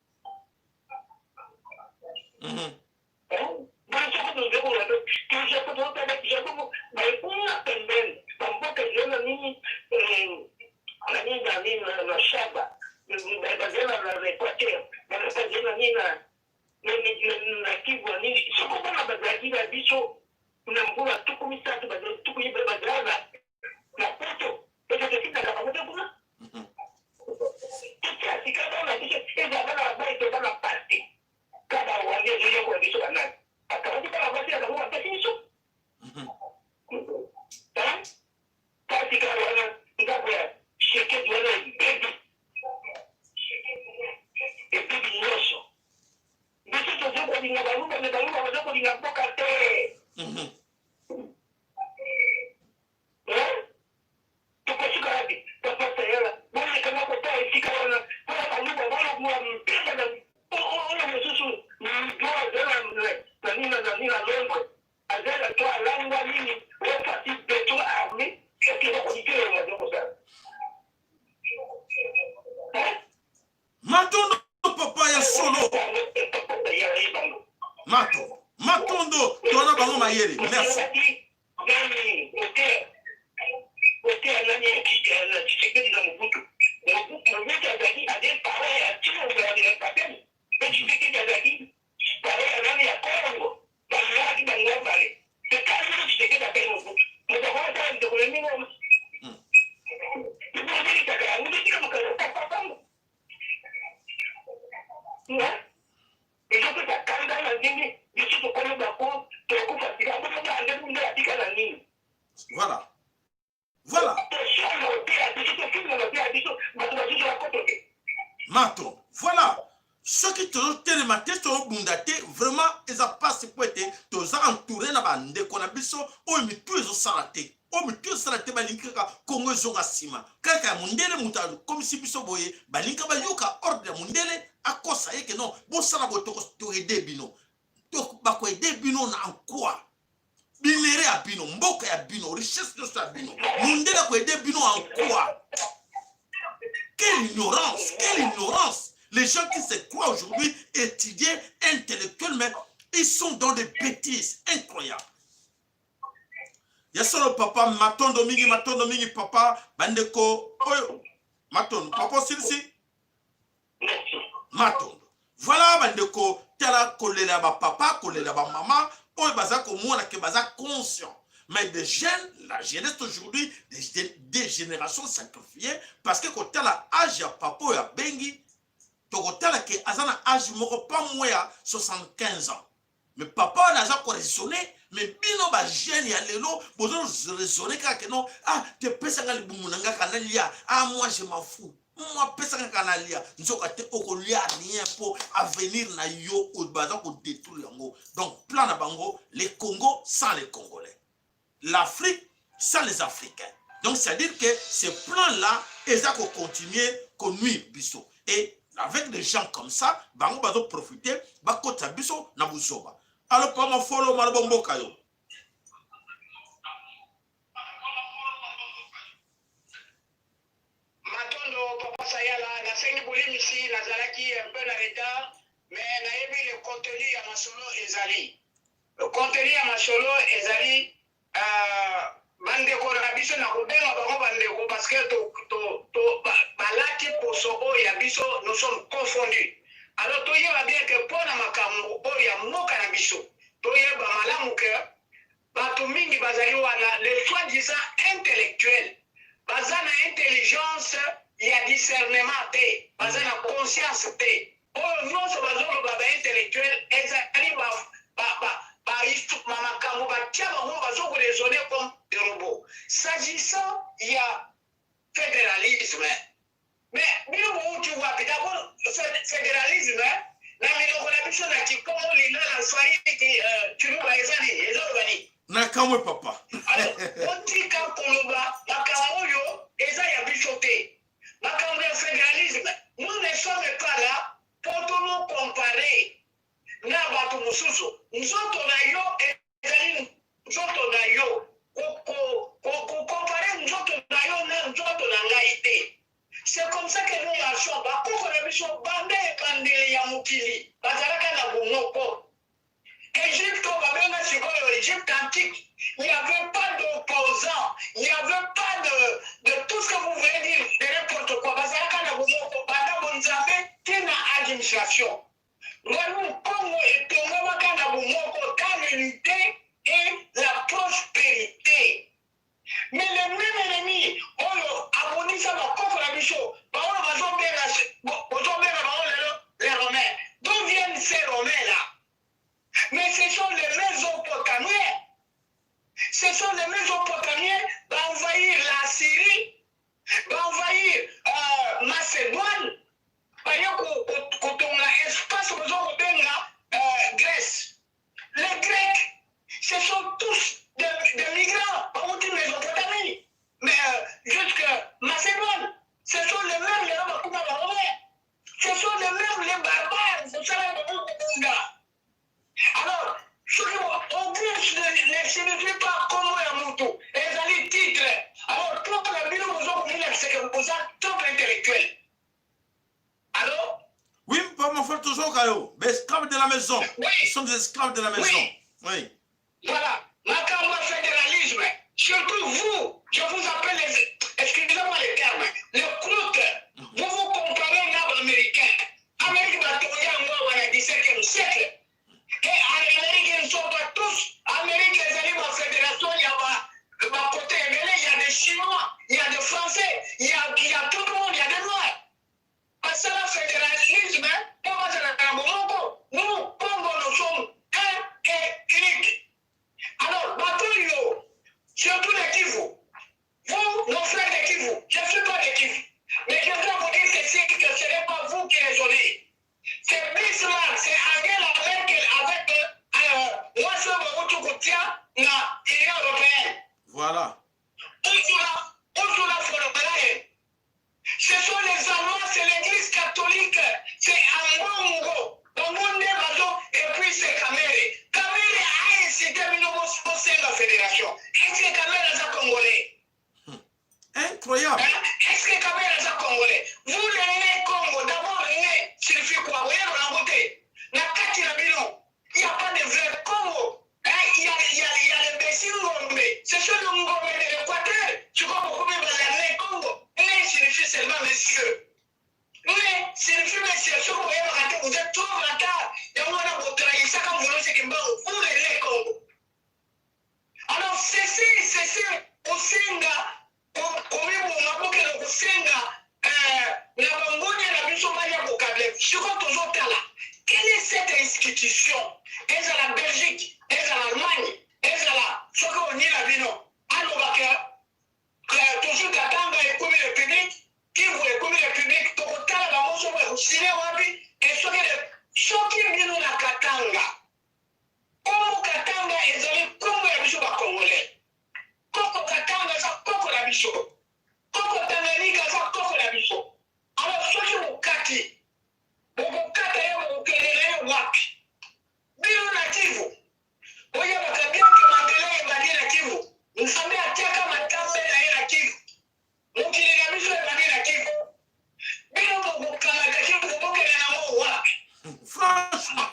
Matondo, tona bango mayele. Merci. Voilà. Mato. Voilà. Ce qui te télématé, te bundate, vraiment, ils ont passé pour être, tous entourés na bande, qu'on a biso, oh, mais tous ils ont salaté. Oh, mais tous salaté, balinka, Congo zonga sima. Kaka mundele mutadu, comme si biso boye, balinka ba yoka ordre mundele, à quoi ça y est que non, bon ça la boto, to aider bino. To bako aider bino na en quoi? Binere à bino, mboka ya bino, richesse de sa bino. Mundele ko aider bino en quoi? Quelle ignorance, quelle ignorance! Les gens qui se croient aujourd'hui étudiés intellectuellement, ils sont dans des bêtises incroyables. Il y a solo papa, matondo mingi papa, bandeko, oyo, matondo, papa silsi, matondo. Voilà bandeko, tela kolela ba papa, kolela ba maman, oyo baza komona ke baza conscient. Mais des jeunes, la jeunesse aujourd'hui, des générations sacrifiées, parce que quand tu as l'âge ya papa ya bengi, tokotala ke azana âge moko pas moins à 75 ans. Mais papa n'a pas raisonné, mais bino ba jeune ya lelo, bozo raisonner que non, ah, te pesa ngali bumunanga kanalia, ah moi je m'en fous. Moi pesa kanalia, nzoka te okolia rien pour avenir na yo au bazan ko détruire yango. Donc plan na bango, les Congos sans les Congolais. L'Afrique sans les Africains. Donc c'est-à-dire que ce plan-là, ils vont continuer qu'on nuit biso. Et avec des gens comme ça, bango bazo profiter, ba kota biso na buzoba. Alors pas ma follow malbombo kayo. Matondo papa sayala na sengi bulimi ici nazalaki un peu en retard, mais nayebi le contenu ya masolo ezali. Le contenu ya masolo ezali bandeko na biso na kobenga bango bandeko parce que balati poso oyo ya biso nous sommes confondus. Alors toyeba bien que mpona makambo oyo ya mboka na biso toyeba malamu ke bato mingi bazali wana le soi-disant intellectuel baza na intelligence ya discernement te, baza na conscience te. Oyo nyonso bazoloba ba intellectuel ezali makambo batia bango bazokoraisonner comme des robots. S'agissant ya fédéralisme, mais bino bouti wapi d'abord fédéralisme na miloko na biso na kikongo lina na swahili tuluba ezali na kamwe papa otika koloba makambo oyo eza ya biso te. Makambo ya fédéralisme, nous ne sommes pas là pour nous comparer na bato mosusu. Nzoto na yo ezali nzoto na yo, comparer nzoto na yo na nzoto na ngai te. C'est comme ça que nous marchons. Bakoko na biso bande ekandeli ya mokili bazalaka na bomoko. Égypte babenga sikoyo Égypte antique, il n'y avait pas d'opposants, il n'y avait pas de tout ce que vous voulez dire, de n'importe quoi. Bazalaka na bomoko banda bonzambe te na administration. Nous, Congo et Tongomaka na bomoko dans l'unité et la prospérité. Mais le même ennemi, oyo abonisa bakoko na biso, baoyo bazobera les Romains. D'où viennent ces Romains-là? Mais ce sont les Mésopotamiens. Ce sont les Mésopotamiens qui vont envahir la Syrie, qui vont envahir Macédoine, quand on a espace Grèce. Les Grecs, ce sont tous des migrants, pas de Mésopotamie, mais jusqu'à Macédoine. Ce sont les mêmes les Romains. Ce sont les mêmes les barbares. Ce sont les mêmes. Alors, ce qu'on ne signifie pas comme Yamutu, et les titres. Alors, pour la vie, vous avez c'est que vous êtes trop intellectuel. Alors? Oui, pas mon frère toujours Kayo. Mais esclaves de la maison. Oui. Ils sont des esclaves de la maison. Oui. Oui. Voilà. Makambo fédéralisme. Surtout vous, je vous appelle excusez-moi les termes, les croûtes. Vous vous comparez à l'arbre américain. Amérique va tourner en moi au XVIIe siècle. Et en Amérique, ils ne sont pas tous. Amérique, les alliés de la fédération, il y a côté MLA, il y a des Chinois, il y a des Français, il y a tout le monde, il y a des Noirs. Parce que le fédéralisme, nous, Congo, nous sommes un et unique. Alors, Batoyo, surtout les Kivu, vous, incroyable. Est-ce que Kabila est congolais? Vous, le Congo, d'abord, le signifie quoi? Vous voyez, dans la beauté. La carte, il n'y a pas de vrai Congo. Il y a les Bessingombe. C'est sur le Ngombe de l'Équateur. Tu vois pourquoi même le Congo? Le signifie seulement monsieur. Le signifie monsieur. Si vous voyez, vous êtes trop retard. Et on a votre travail. Ça, quand vous voulez, c'est que vous, le Congo. Alors, cessez, au Senga. Quelle est cette institution? Est-ce à la Belgique? Est-ce à l'Allemagne? Est-ce à la Sokonie la Bino? Alors, toujours Katanga et Koumi République, qui voulait Koumi République, Tokotala, la Mosso, Sine Wabi, et Soki Bino la Katanga. Comme Katanga, ils allaient comme la Bicho Congolais. Koko Katanga, ça Koko la Bicho. Koko Tanganyika, ça Koko la Bicho. Alors, Soki Mukati, Mukata ya Mukelele wapi? Bilo na Kivu. Oya wakabia Mandela ya Madina Kivu. Msame ataka matambe na ila Kivu. Mukilila Bicho ya Madina Kivu. Bilo Mukana Kivu Mukele na mo wapi? Franchement,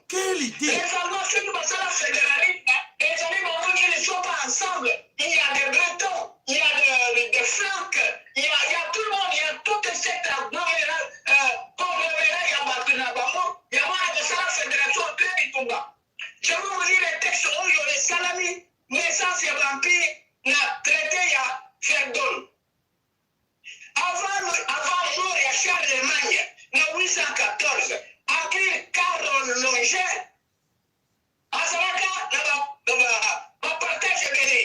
quelle idée! Les Allemands, ceux qui passent à la fédéralisme, les Allemands qui ne sont pas ensemble. Il y a des Bretons, il y a des Francs, il y a tout le monde, il y a toute cette conglomérat, il y a Bakunabamo, il y a la fédération de Bitumba. Je vais vous lire les textes où il y a les Salami, naissance et l'Empire, n'a traité il y a Verdun. Avant nous, il y a Charlemagne, en 814, après Carole Longer, Azalaka, va partager béni.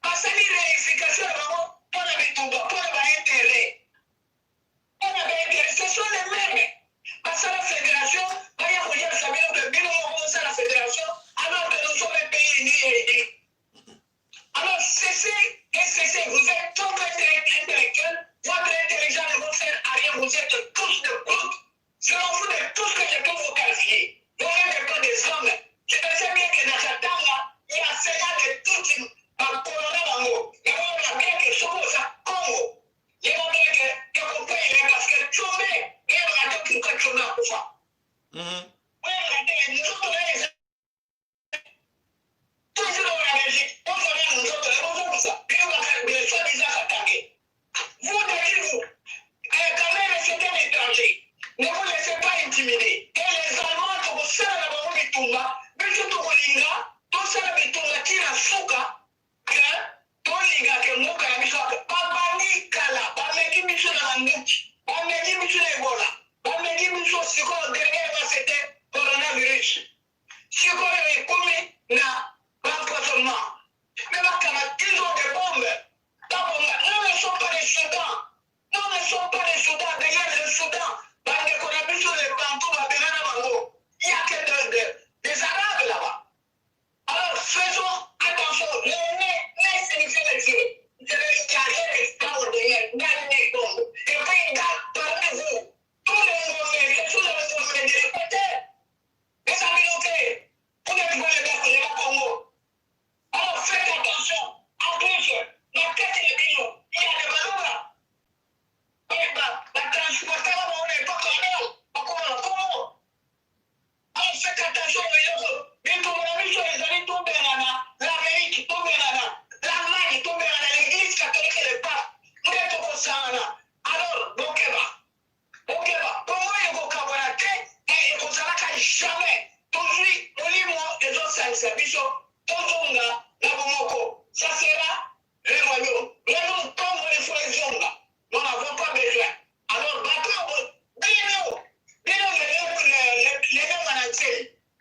Parce que réunification, pour l'intérêt. Ce sont les mêmes. Parce que la fédération, il y a rien savoir que bien on à la fédération, alors que nous sommes un pays unis et unis. Alors, cessez, vous êtes trop intellectuels, votre intelligence ne vous sert à rien, vous êtes tous de brutes. Je m'en fous de tout ce que je peux vous qualifier. Vous n'êtes pas des hommes. Je sais bien que dans cette dame-là, il y a Seigneur de tout une colonne d'amour. Et on a bien que ce mot, ça Congo. Et on a bien que comprendre parce que Tchomé, et on a dit pourquoi Tchomé a pouvoir. Oui, on a dit, nous autres, toujours dans la Belgique, on fait nous autres, on fait ça. Et on a fait soi-disant attaquer. Vous, dites-vous, quand même, c'est un étranger. Ne vous laissez pas intimider. Et les Allemands, comme ça, la maman de Tumba, mais tout au Linga, tout ça, la Tumba, qui la souka, que tout Linga, que Mouka, la Misso, Babani Kala, Bameki Misso dans la Ndouch, Bameki Misso Ebola, Bameki Misso, Siko, derrière, c'était coronavirus. Siko, est comme na l'empoisonnement. Mais là, quand ils ont des bombes, nous ne sommes pas des Soudans. Nous ne sommes pas des Soudans. Derrière le Soudan, il n'y a que des Arabes là-bas. Alors faisons attention. Les signifie les yeux. Il n'y a rien d'extraordinaire dans les Congo. Et puis, parmi vous, tous les Congolais, tous les Congolais de l'Équateur, les communautés, vous n'êtes pas les Congo. Alors faites attention. En plus, la tête est bien. Il y a des manœuvres. La transportable, on n'est pas comme Comment? Alors faites attention, mais pour la mission, les années tombent dans l'Amérique, tombent dans l'Allemagne, tombent dans l'Église catholique et le pape. Nous sommes comme ça. Alors, Bokeba, comment il faut qu'on la tête et qu'on s'en a jamais. Toujours, au lit, les autres services, toujours la Bomoko. Ça sera le royaume. Les hommes tombent les fois les hommes là. Nous n'avons pas besoin. Alors, d'accord, les mêmes en entier.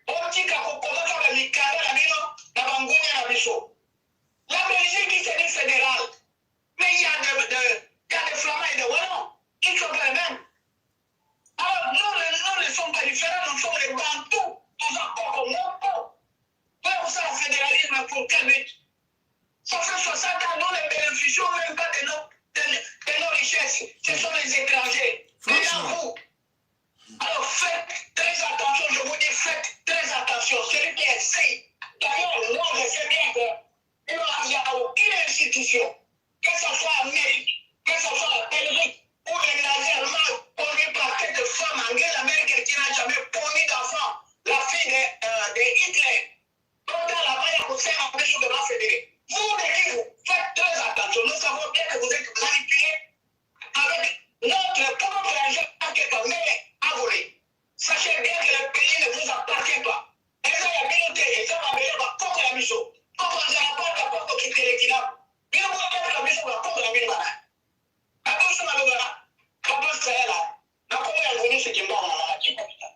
On dit qu'à commencer à les carrer la ville, la Bangonia la Bichot. La Belgique qui s'est dit fédérale. Mais il y a des Flamands et des Wallons qui ne sont pas les mêmes. Alors, nous ne sommes pas différents, nous sommes les Bantous. Nous sommes comme Moko. Pour ça, le fédéralisme, pour quel but? Ça fait 60 ans, nous ne bénéficions même pas de nos richesses. Ce sont les étrangers. Et là, vous. Alors faites très attention, je vous dis faites très attention. Celui qui essaie, d'ailleurs, moi je sais bien qu'il n'y a aucune institutions, que ce soit Amérique, que ce soit la Belgique, où les nazis allemands ont eu partir de femmes, Angela Merkel qui n'a jamais promis d'enfant, la fille de Hitler. Donc dans la maille, vous savez un peu sur le bas fédéré. Vous, vous faites très attention. Nous savons bien que vous êtes manipulés avec notre propre argent quelque part, mais avouez. Sachez bien que le pays ne vous appartient pas. Et ça, il y a bien noté, et ça va venir contre la mission. Comme vous n'avez pas d'accord pour quitter l'équilibre, bien vous avez la mission contre la mission. Attention à l'eau, papa, c'est là. La commune est venue, c'est qui est mort, qui est comme ça.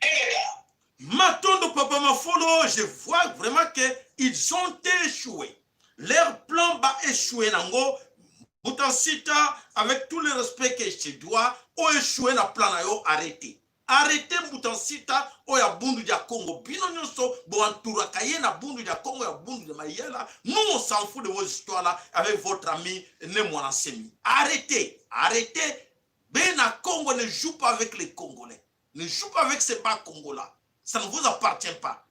Et les gars. Matondo Papa Mafolo, je vois vraiment qu'ils ont échoué. Leur plan va échouer. Nango, Boutansita, avec tout le respect que je dois, ont échoué dans le plan. Arrêtez. Arrêtez Boutansita, oya bundu ya Congo. Bino nyonso, bo antura kaye na bundu ya Congo, ya bundu ya Mayela. Nous, on s'en fout de vos histoires là avec votre ami Nemwana Semi. Arrêtez. Arrêtez. Bena Congo ne joue pas avec les Congolais. Ne joue pas avec ces bas Congolais. Ça ne vous appartient pas.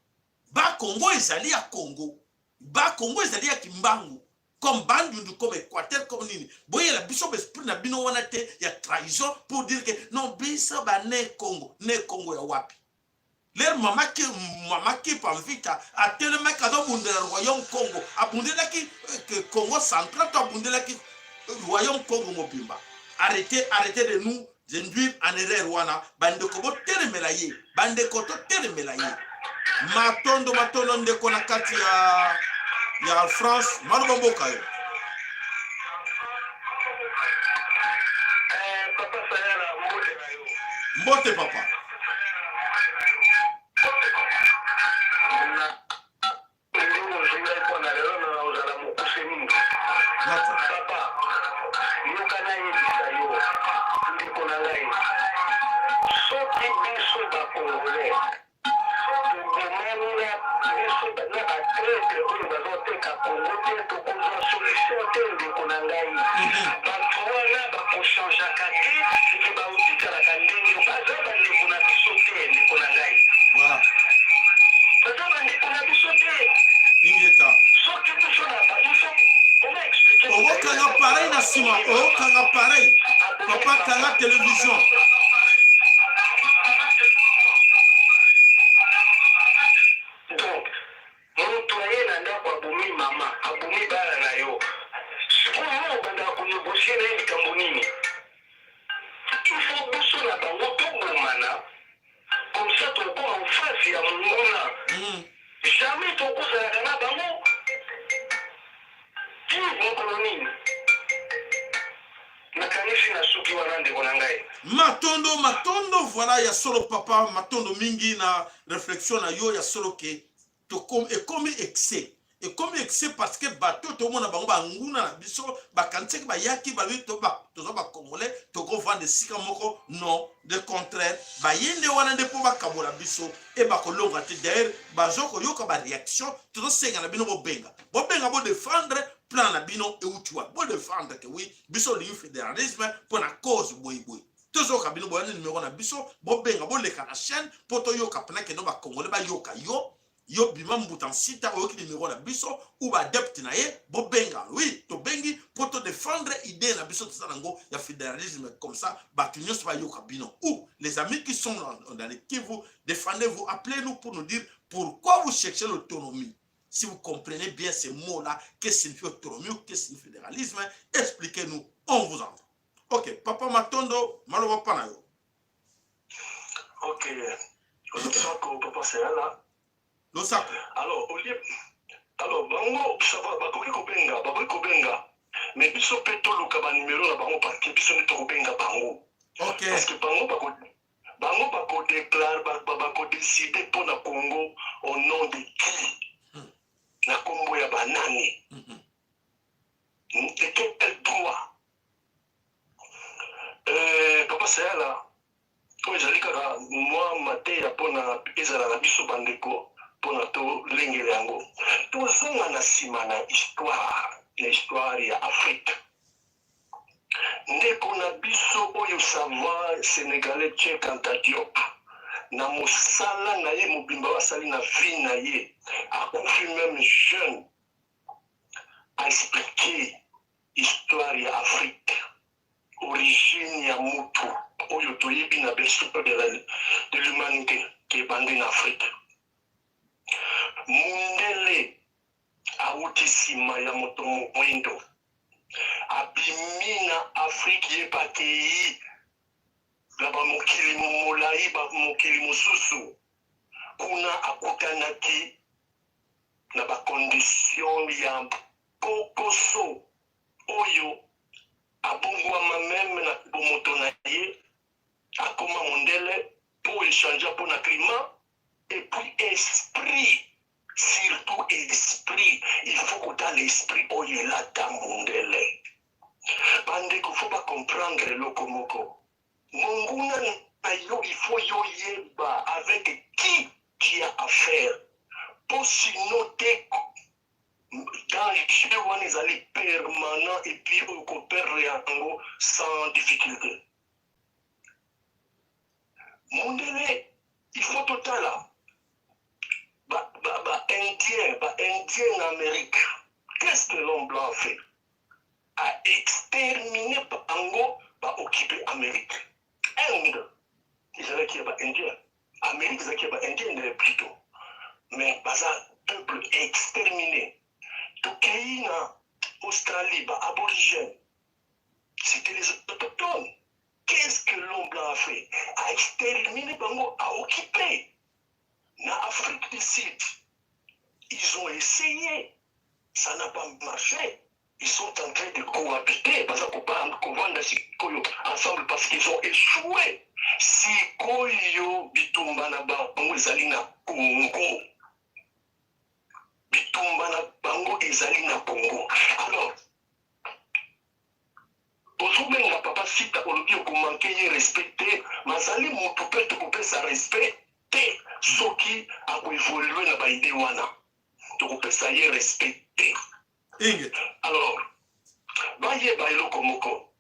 Bas Congo, ils allaient à Congo. Bas Congo, ils allaient à Kimbangu. Comme Bandundu, comme Équateur, comme Nini. Boye la bishop esprit na bino wanate, il y a trahison pour dire que non, bisa ba ne Congo ya wapi. Leur maman qui panvita a tellement qu'à bundé le royaume Congo, a bundé là qui Congo central, a bundé là qui royaume Congo mobimba. Arrêtez de nous induire en erreur wana. Bande kobo tere melaye, bande koto tere melaye. Matondo ndeko na kati ya France, Malbombo kayo. Papa Sayala, Mbote papa. Pareil. Papa Kanga télévision. Donc, montoyer nanda kwa bumi mama, abumi bala na yo. Siku mo banda kunyoboshia na hivi kambunini. Il faut bousso na bango tobomana. Comme ça toko en face ya mungona. Jamais toko za na bango. Qui mon colonine. Matondo, voilà, ya solo papa, matondo mingi na réflexion na yo, ya solo ke, et comme excès. Et comme excès parce que bateau, tout le monde a ba nguna na biso, ba kantek ba yaki, ba lui, to ba congolais, to go vendre sika moko, non, de contraire, ba yende wana de po ba kabola biso, et ba kolonga te d'ailleurs, ba joko yoka ba réaction, to senga na bino bo benga bo défendre, plan na bino et où tu vas, bo défendre que oui, biso li fédéralisme, pour la cause boy. Toujours kabino boy numéro na biso, bo benga bo leka na chaîne, poto yoka pena ke no ba congolais ba yoka yo bima Boutansita oyoki numéro na biso ou ba adepte na ye bo benga oui to bengi pour te défendre idée na biso tout ça nango ya fédéralisme comme ça ba nyos ba yoka bino ou les amis qui sont dans les Kivu défendez-vous, appelez-nous pour nous dire pourquoi vous cherchez l'autonomie. Si vous comprenez bien ces mots là, qu'est-ce que signifie autonomie ou qu'est-ce que signifie fédéralisme, expliquez-nous, on vous entend. Ok, papa Matondo maloba pana yo. Ok, papa c'est là. Alors, bango, ça va, bakoki kobenga. Mais biso peto luka ba numéro na bango parce que biso neto kobenga bango. Ok. Parce que bango bako déclare, bako décider pour na Congo au nom de qui? Na Congo ya banani. De quel droit? Papa c'est là. Oye, j'allais moi maté ya pona ezala na biso bandeko. Pona to lengele yango tozonga na nsima na histoire ya Afrique ndeko na biso oyo Samoa Sénégalais Cheikh Anta Diop na mosala na ye mobimba basali na vie na ye akufi même jeune expliquer histoire ya Afrique, origine ya mutu oyo toyebi na berceau de l'humanité qui est bandé en Afrique. Mundele auti nsima ya moto moindo abimi na Afrique ye pakei na bamokili molai bamokili mosusu kuna akutanaki na bakondition ya kokoso oyo abongwama meme na bomoto na ye akoma mondele pour échanger pour na climat et puis esprit, surtout esprit, il faut que dans l'esprit oyo elata mondele bandeko faut pas comprendre le komoko monguna na yo il faut yo yeba avec qui tu as affaire pour sinon dans chez wana ezali permanent et puis okoperdre yango sans difficulté mondele il faut totala indien en Amérique qu'est-ce que l'homme blanc fait a exterminé bango occuper Amérique Inde ils qui ba indien Amérique ils ba indien plutôt mais baza peuple exterminé Tokai na Australie, aborigène, c'était les autochtones. Qu'est-ce que l'homme blanc a fait? A exterminé Bango, a occupé. Na Afrique du Sud, ils ont essayé. Ça n'a pas marché. Ils sont en train de cohabiter. Parce qu'on va ensemble parce qu'ils ont échoué. Si Koyo Bitumba na Bango ezali na Congo. Bitumba na Bango ezali na Congo. Alors, aujourd'hui, na papa sita olobi okomanke ye respecté, mazali mutu pe tokopesa respecté soki akoevolue na baide wana. Tokopesa ye respecté. Alors, bayeba eloko moko.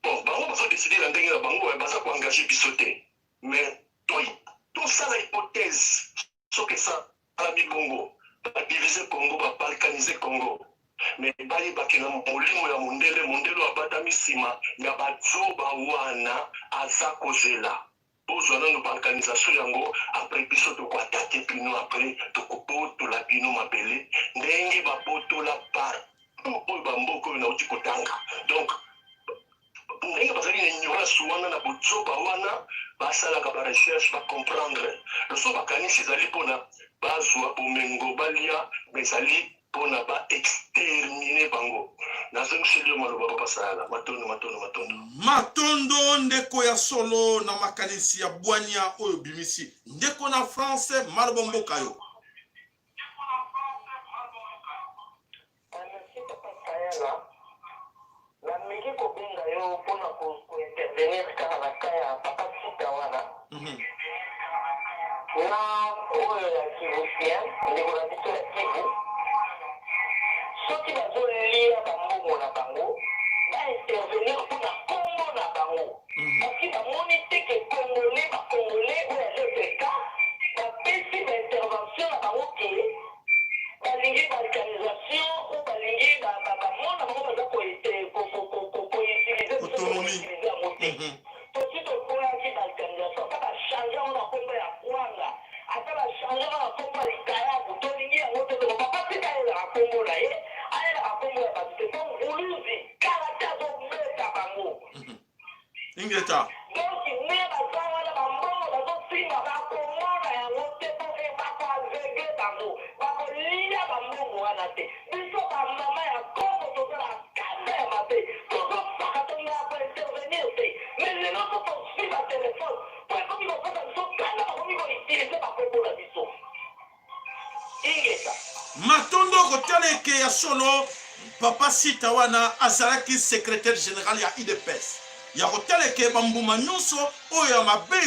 Bon, bango baza décider na ndenge na bango baza koengage biso te. Mais tosala hypothèse soki ça Arabi Bongo, diviser Congo, balkaniser Congo. Mais baye bakina molimo ya mondele abata misima ya bazoba wana aza kozela. Bozwana no balkanisation yango après biso to ko attaquer pino après to ko poto la pino mabele ndenge ba poto la par oyo bamboko na uti kotanga. Donc ndenge bazali na ignorance wana na bozoba wana basalaka ba recherche ba comprendre. Le so bakanisi ezali pona bazwa bomengo balia bezali pona ba exterminer bango. Nazo mshilio maloba basala matondo ndeko ya solo na makanisi ya bwanya oyo bimisi ndeko na France maloba mboka yo. Na miki kobenga yo pona ko intervenir kaka na kaya papa sita wana. Na oyo ya Kivusien, ndeko na biso ya Kivu. Soki bazolia bambongo na bango, ba intervenir pona Congo na bango. Parce bamoni te ke Congolais, Congolais oyo ya GPK, bapesi ba intervention na bango ke balingi balkanisation ou balingi bamona bango baza koutilize yango te. Tosi tokolaki balkanisation ata bachange ngo na kombo ya kwanga ata bachange ngo na kombo ya likayabu tolingi yango te papa tika ayelaka kombo na ye ayelaka kombo ya bato te po nguluzi kala te azobeta bango Ingeta donc ne baza wana bambongo bazosimba bakomona yango te po bakoaveugle bango bakolia bambongo wana te biso bamama ya Congo tozala kanda ya mabe tozosaka tonga po intervenir te mais lelo totosi batelefone po ekomi kopesa biso kanda bakomi koutilize bakombo na biso ingeta matondo kotaleke ya solo papa sita wana azalaki secrétaire général ya IDPS ya kotaleke bambuma nyonso oyo ya mabe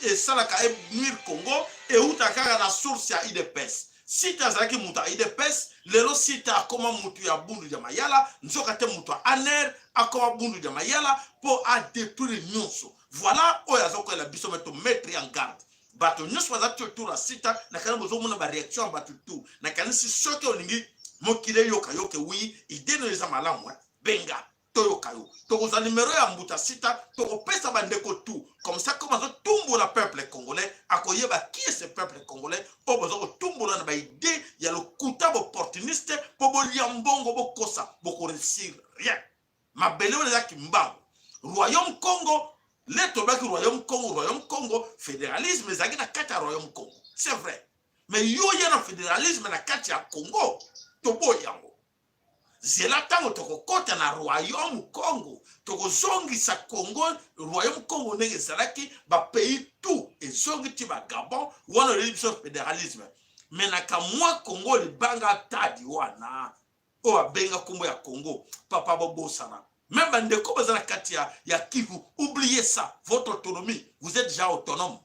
esalaka nuire Congo euta kaka na source ya IDPS. Sita azalaki mutu ya IDPS lelo sita akoma mutu ya bundu ya mayala nzoka te mutu ya aner akoma bundu ya mayala po a détruire nyonso. Voilà oyo azokoyela biso meto mettre en garde bato nyonso bazati autour ya sita na kana bozomona ba réaction bato tout na kana si soki olingi mokile yoka yoke wi ideno eza malamu benga toyoka yo tokoza numéro ya mbuta sita tokopesa bandeko tout comme ça comme azo tumbola peuple congolais akoyeba qui est ce peuple congolais o bozo ko tumbola na ba idée ya lokuta opportuniste po bolia mbongo bokosa boko réussir rien mabele wala kimbango royaume Congo les tobaki royaume Congo fédéralisme ezaki na kati ya royaume Congo c'est vrai mais yo ya na fédéralisme na kati ya Congo toboyango zela tango tokokota na royaume Congo tokozongisa Congo royaume Congo ndenge ezalaki ba pays tout ezongi ti ba Gabon wana le fédéralisme mais na kamwa Congo libanga tadi wana o abenga kombo ya Congo papa bobosana même bandeko bazana kati ya Kivu oubliez ça votre autonomie vous êtes déjà autonome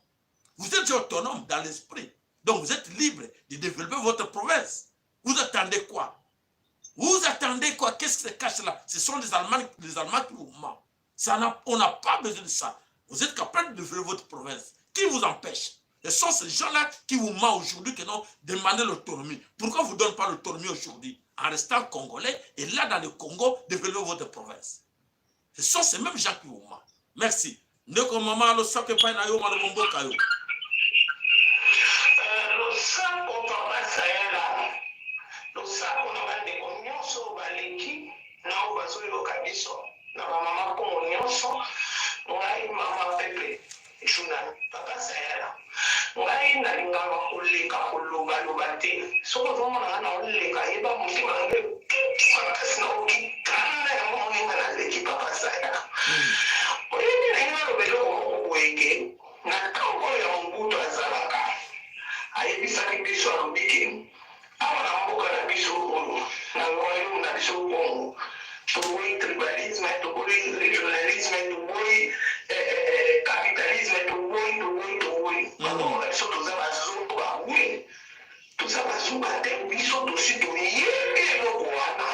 dans l'esprit donc vous êtes libre de développer votre province vous attendez quoi? Qu'est-ce qui se cache là? Ce sont les Allemands qui vous mentent. On n'a pas besoin de ça. Vous êtes capable de développer votre province. Qui vous empêche? Ce sont ces gens-là qui vous mentent aujourd'hui qui n'ont demandé l'autonomie. Pourquoi vous ne donnez pas l'autonomie aujourd'hui? En restant congolais et là dans le Congo, développer votre province. Ce sont ces mêmes gens qui vous mentent. Merci. Ndeko mama lo sake pa na yo malombo kayo. Lo sako papa sayela. Lo sako na bande konyoso baleki na obazo yo kabiso. Na mama ko nyonso ngai mama pepe ishuna papa sayela. Ngai na lingama kulika kuluba lubate. Soko zomo na oleka yeba mutima nge. Papa na okikana ya mwana na leki papa sayela. Oyeni na ngalo belo weke na kawo ya mbuto azalaka. Ayebisa biso alobiki. Awana mboka na biso na royaume na biso Congo. Toboi tribalisme, toboi régionalisme, toboi capitalisme, toboi. Maintenant, biso toza bazoba bawe. Toza bazoba te biso tosi toyebi eloko wana.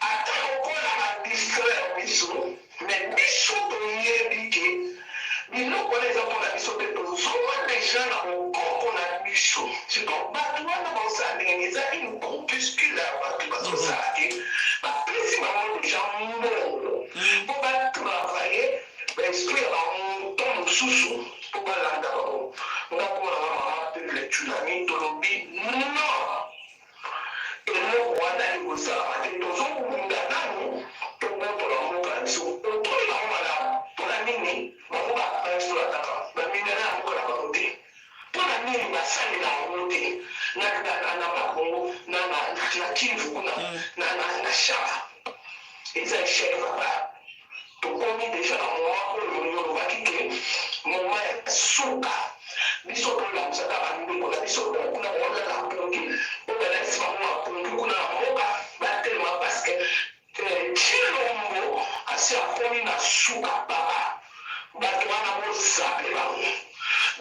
Ata okola badistraire biso, mais biso toyebi ke biloko wana eza mpona biso te tozoma deja na mokoko na biso. Siko bato wana bazosala ndenge eza une groupuscule ya bato bazosala te bapesi bango deja mbongo mpo batravaille baesprit ya bamonto mosusu mpo balanda bango ngakona mama peple tunami tolobi non eloko wana ekosalama te tozobunda nano tobotola mboka na biso otoli bango malamu mpona nini bango bainstolataka baminana ya mboka na bango te mpona nini basalela bango te na bakongo na Kivu kuna na shaba eza échec papa tokomi deja na mwa oyo olobaki ke moma ya suka biso tolamusaka bandeko na biso kuna koona na pongi obalakisi bango na pongi kuna na mboka batelema parceke Chilombo asi akomi na suka papa bato wana bozape bango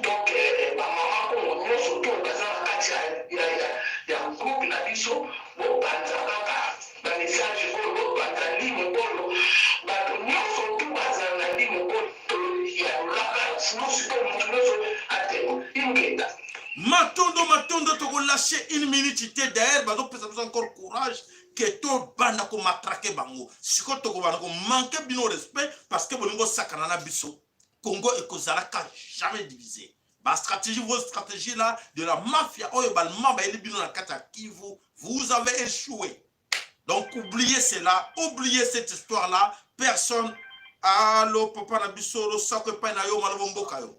donc bamama kongo nyonso to baza na kati ya groupe na biso bopanza kaka bamessage oyo bopanza ligne oyo bato nyonso to baza na ligne oyo ya lolaka sinon to motu nyonso atemo ingenda matondo tokolâche une minute te d'ailleurs bazopesa biso encore courage que to banda ko matraquer bango siko to ko banda ko manquer bino respect parce que bolingo sakana na biso Congo et Kozalaka jamais divisé. Ba stratégie, votre stratégie là de la mafia, vous avez échoué. Donc oubliez cela, oubliez cette histoire là. Personne. Allô, papa Nabiso, le sac pas na yo malabombo kayo.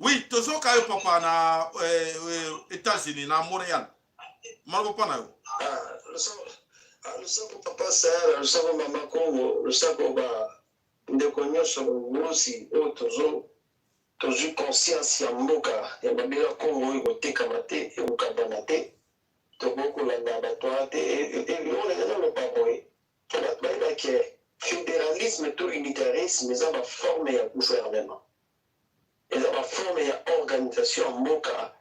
Oui, toujours kayo papa na États-Unis, na Montréal. Malabombo na yo. Le saco papa Sahara, le saco Mama Congo, le saco ndeko nyonso bosi oyo tozwi conscience ya mboka ya mabela Congo oyo kotekama te ekokabana te tokokolanda bato wana te eliongo eza naloba boye to bato bayebaki fédéralisme to unitarisme eza baforme ya gouvernement eza baforme ya organisation ya mboka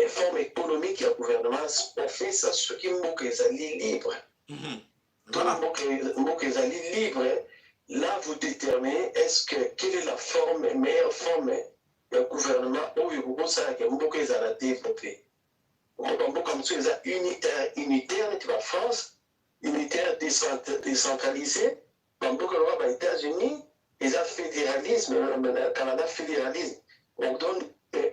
forme économique ya gouvernement on fait ça soki mboka ezali libre mboka ezali libre. Là, vous déterminez quelle est la forme, meilleure forme le gouvernement oyo kokosalaka mboka ezala développé mboka mosusu eza unitaire neti bafrance unitaire décentralisé bamboka loka ba-États-Unis eza fédéralisme Canada fédéralisme on donne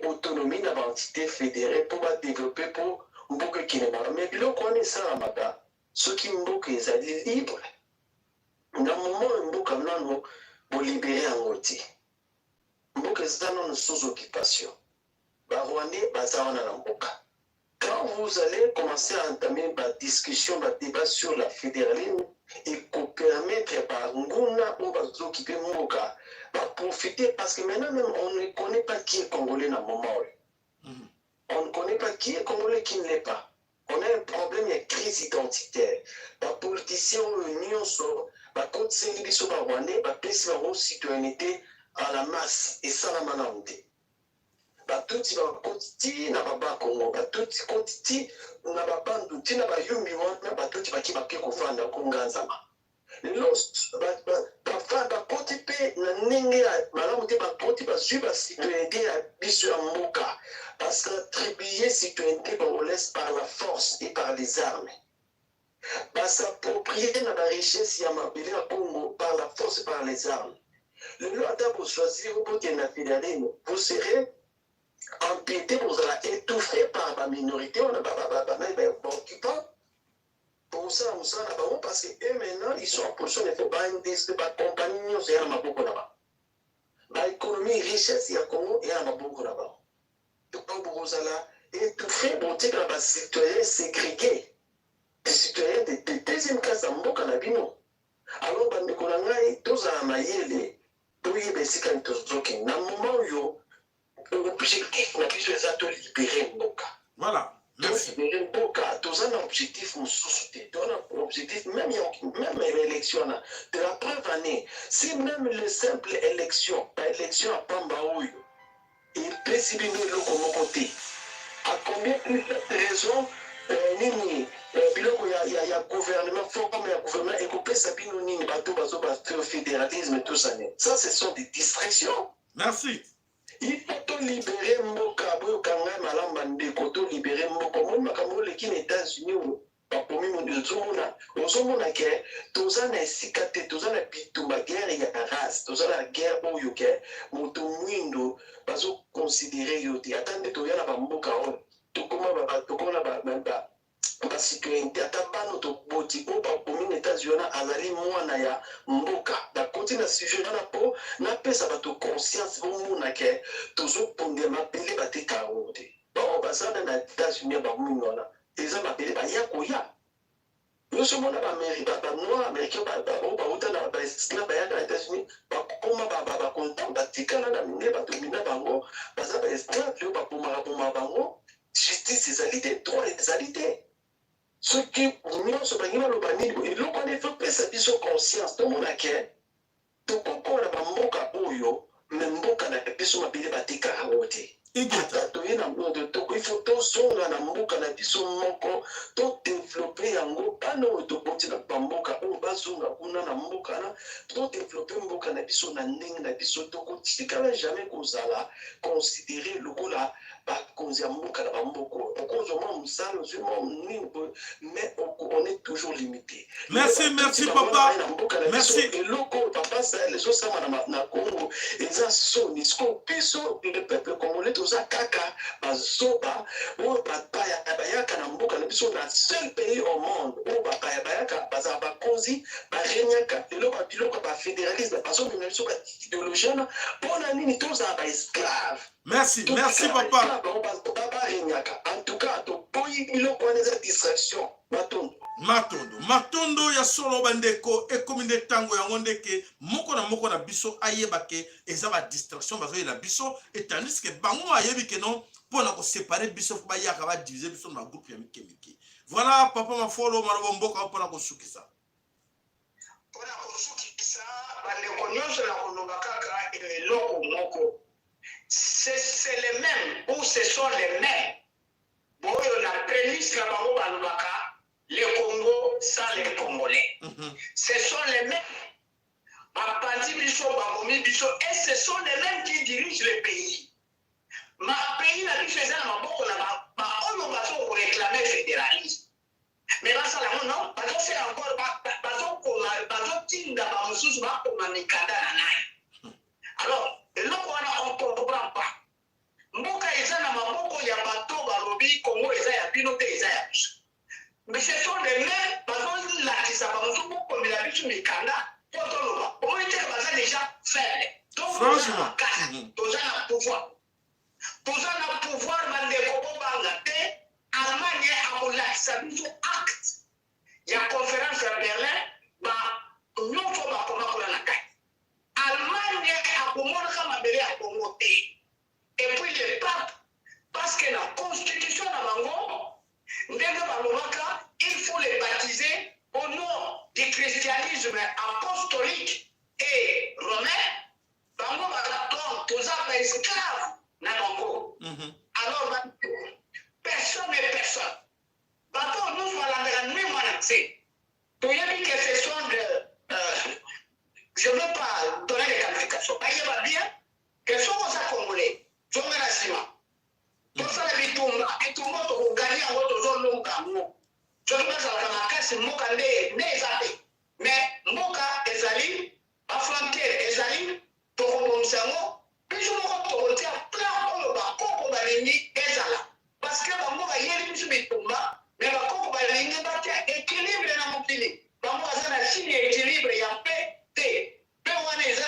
autonomie na baentité fédérée mpo badéveloppe mpo mboka ekinemaka mais biloko wana esalamaka soki mboka ezali libre na moment mboka nano bolibere yango te mboka eza nano sous occupation barwandais baza wana na mboka. Quand vous allez commencer à entamer la discussion, le débat sur la fédéralisme et permettre par Nguna ou par s'occuper Mboka, va profiter parce que maintenant même on ne connaît pas qui est congolais dans le moment. On ne connaît pas qui est congolais, qui ne l'est pas. On a un problème, il y a une crise identitaire. Les politiciens ont l'union sur la côte Saint-Libiso, la Rwandais, la place de la citoyenneté à la masse et ça la manante. Batuti bakoti na baba Congo batuti koti na babandu tina bayumbi wana batuti bakibake kufanda kunganzama lelo bafanda koti pe na ndenge malamu te bakoti bazwi citoyenneté ya biso ya mboka parce que attribuer citoyenneté congolaise par la force et par les armes s'approprier na la richesse ya mabele ya Congo par la force et par les armes lelo ata choisir au bout na fédéralisme vous serez empiété pour ça étouffé par la minorité on a pas occupant pour ça on s'en a parce que eux maintenant ils sont en position de faire pas compagnie c'est un maboko là-bas la économie richesse il y a Congo et un maboko là-bas donc pour ça là étouffé pour dire que les citoyens ségrégés des citoyens de deuxième classe en mboka na bino alors bande kolanga tous à mayele pour y baisser quand tous ok na moment yo l'objectif n'a plus besoin de libérer Mboka. Voilà. Merci. Libérer Mboka, tu as un objectif, tu as un objectif, même l'élection, de la preuve année, si même les simples élections, l'élection à Pambaouyo, il peut s'y venir le côté. À combien plus de raisons, il y a gouvernement, il y a gouvernement, et qu'on peut s'abîmer au bateau, fédéralisme et tout ça. Ça, ce sont des distractions. Merci. Il faut libérer Mboka, Boyokanga, Malamba, Ndekoto, libérer Mboka. Moi, Makambo, les États-Unis, bakomi mondezomona, ozomona ke, tozana esikate, tozana bitumba, guerre ya race, tozana guerre oyo ke, moto mwindo, bazo considérer yote. Attendez, toyana ba Mboka on, tokoma ba citoyenneté, atabano to boti, o bakomi États-Unis, azali mwana ya Mboka. Da côté na sujet na po, na pesa bato conscience bomona ke, tozo ponde mapele bate kaote. Bon, basana na États-Unis ba mwinona, eza mapele ba yakoya. Nous sommes en Amérique, nous Américains, on esclaves aux États-Unis, on va content, justice égalité, droit égalité. Ce qui nous sommes et l'on connaît fait sa vision conscience, tout le monde a qu'un. Tout le monde a mboka oyo, même mboka na biso mabile batika hawote. Il faut tout songa na mboka na biso moko, tout développer yango, pas no to continue na mboka o bazonga kuna na mboka na, tout développer mboka na biso na ndenge na biso to kotikala jamais kozala considérer lokola ba konza mboka na mboko. Okozoma musalo mais on est toujours limité. Merci, merci papa. Merci. Et loko papa ça les autres ça na Congo, ils ont soni sko piso le peuple congolais kaka bazoba o bapaya bayaka na mboka na biso na seul pays au monde o bapaya bayaka bazaba konzi barenyaka lelo ba biloko ba fédéralisme bazo na biso ba idéologie na pona nini toza ba esclave. Merci, merci papa. En tout cas, to boyi biloko na za distraction matondo. Matondo ya solo bandeko e komine tango ya ngondeke moko na biso ayebake eza ba distraction bazo la biso et tandis que bango ayebi ke non pona ko séparer biso ba yaka ba diviser biso na groupe ya miki. Voilà papa ma follow marabo mboka pona ko sukisa. Pona ko sukisa bandeko nyonso na konoba kaka eloko moko. C'est les mêmes ou ce sont les mêmes. Bon, la prémisse la bango banobaka le Congo sans les Congolais. Ce sont les mêmes. Et ce sont les mêmes qui dirigent le pays. ma pays na biso eza na maboko na baoyo bazokoreklame fédéralisme mais basala ngo non bazofela encore bazotinda bamosusu bakoma mikanda na naye alors eloko wana on comprend pas mboka eza na maboko ya bato balobi kongo eza ya bino te eza ya biso mais ce sont les mêmes bazolakisa bamosusu bokomela biso mikanda po toloba omoni te baza déjà faible donc franchement toza na pouvoir bandeko bobanga te Allemagne akolakisa biso acte ya conférence ya Berlin nyonso bakoma kola na kati Allemagne akomonaka mabele ya Congo te et puis le pape parce que la constitution na bango ndenge balobaka il faut les baptiser au nom du christianisme apostolique et romain bango donc toza ba esclave na bango alors personne et personne bato nous balandaka nde mwana te toyebi que ce sont de je ne veux pas donner des qualifications bayeba bien que soko oza congolais zongela nsima tosala bitumba tokogani yango tozolonga yango soki bazalaka makasi mboka nde eza te mais mboka ezali bafrontiere ezali tokobomisa yango biso moko tokotia plan oyo bakoko balingi ezala parce que bango bayeli biso bitumba mais bakoko balingi batia équilibre na mokili bango baza na chine équilibre ya mpe te mpe wana eza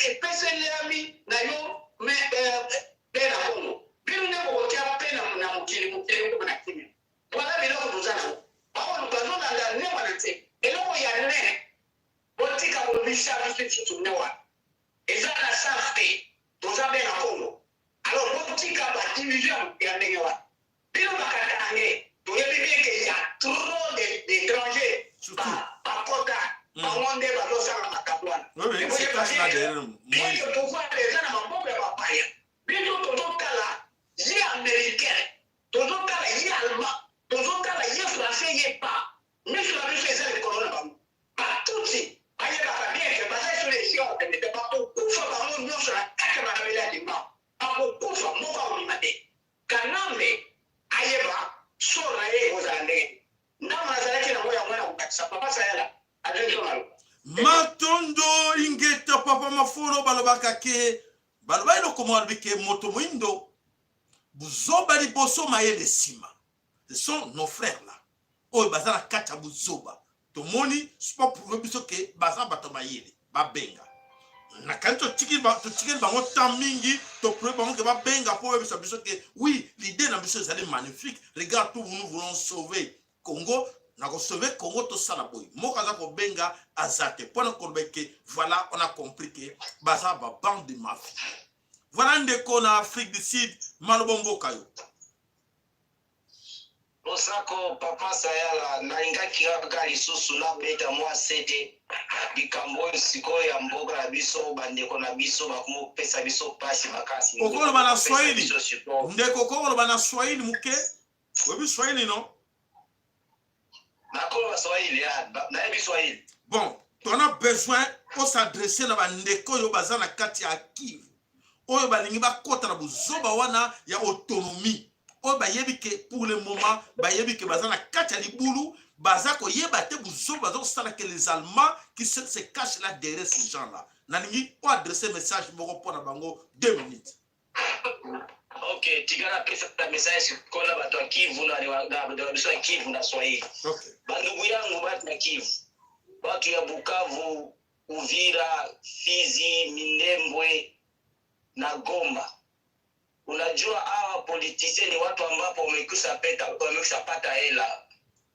epeselami na yo mpe na kongo bino nde kokotia mpe na mokili okoma na kimia wala biloko toza nango baoyo bazolanda ne wana te eloko ya ne botika kolobisa biso lisusu ne wana eza na sens te toza mpe na kongo alors botika badivision ya ndenge wana bino bakatange toyebi bien ke ya trop d'étrangers bakota bango nde bazosala makambo wana bien ke pouvoir eza na maboko ya bapaya biso tozotala ye américain tozotala ye allemand tozotala ye français ye pa miso na biso eza likolo na bango batuti bayebaka bien ke baza so lesion te bakokufa bango nyonso na kati ya mabele ya limba bakokufa moko akolima te kanambe ayeba soro na ye ekozala ndenge ndambo nazalaki nango yango na kokatisa papa sayala azenso matondo ingeta papa mafolo balobaka ke baloba eloko malobi ke moto moindo buzoba liboso mayele nsima ce sont nos frères là oyo baza na kati ya buzoba tomoni sipo prouve biso ke baza bato mayele babenga nakani totikeli bango temps mingi toprouve bango ke babenga mpo oyebisa biso ke oui l'idée na biso ezali magnifique regarde tout nous voulons sauver Congo na ko sauver Congo tosala boy moko aza kobenga azate mpona koloba ke voilà on a compris que baza ba bande de mafia voilà ndeko na Afrique du Sud maloba mboka yo osako papa sayala nalingaki kaka lisusu nabeta mwa sete likambo oyo sikoyo ya mboka na biso bandeko na biso bakomopesa biso pasi makasi okoloba na swahili ndeko okoloba na swahili muke oyebi swahili no nakoloba swahili nayebi swahili bon on a besoin de s'adresser na bandeko oyo baza na kati ya Kivu oyo balingi bakota na buzoba wana ya autonomie oyo bayebi ke pour le moment bayebi ke baza na kati ya libulu baza koyeba te buzoba baza kosala ke les Allemands qui se cachent là derrière ces gens là nalingi o adresser message moko mpona bango 2 minutes. Ok, tigana pesa message kona bato ya Kivu na biso ya Kivu na Swahili. Okay. Bandugu yangu batu ya Kivu, batu ya Bukavu, Uvira, Fizi, Minembwe na Goma. Unajua hawa politicieni ni watu ambapo wamekusha pata hela.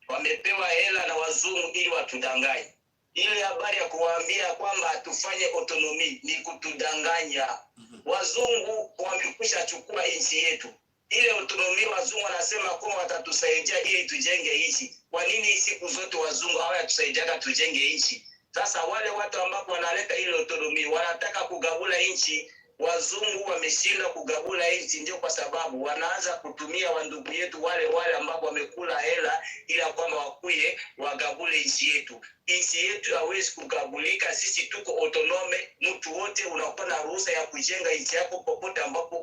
Wamepewa hela na wazungu ili watudanganye. Ile habari ya kuwaambia kwamba tufanye autonomy ni kutudanganya. Wazungu wamekusha chukua nchi yetu. Ile autonomy wazungu wanasema kwamba watatusaidia ili tujenge nchi. Kwa nini siku zote wazungu hawatusaidia tujenge nchi? Sasa wale watu ambapo wanaleta ile autonomy wanataka kugabula nchi wazungu wameshinda kugabula nchi, ndio kwa sababu wanaanza kutumia wandugu yetu wale ambao wamekula hela ili kwamba wakuye wagabule nchi yetu. Nchi yetu hawezi kugabulika, sisi tuko autonome, mtu wote unakuwa na ruhusa ya kujenga nchi yako popote ambapo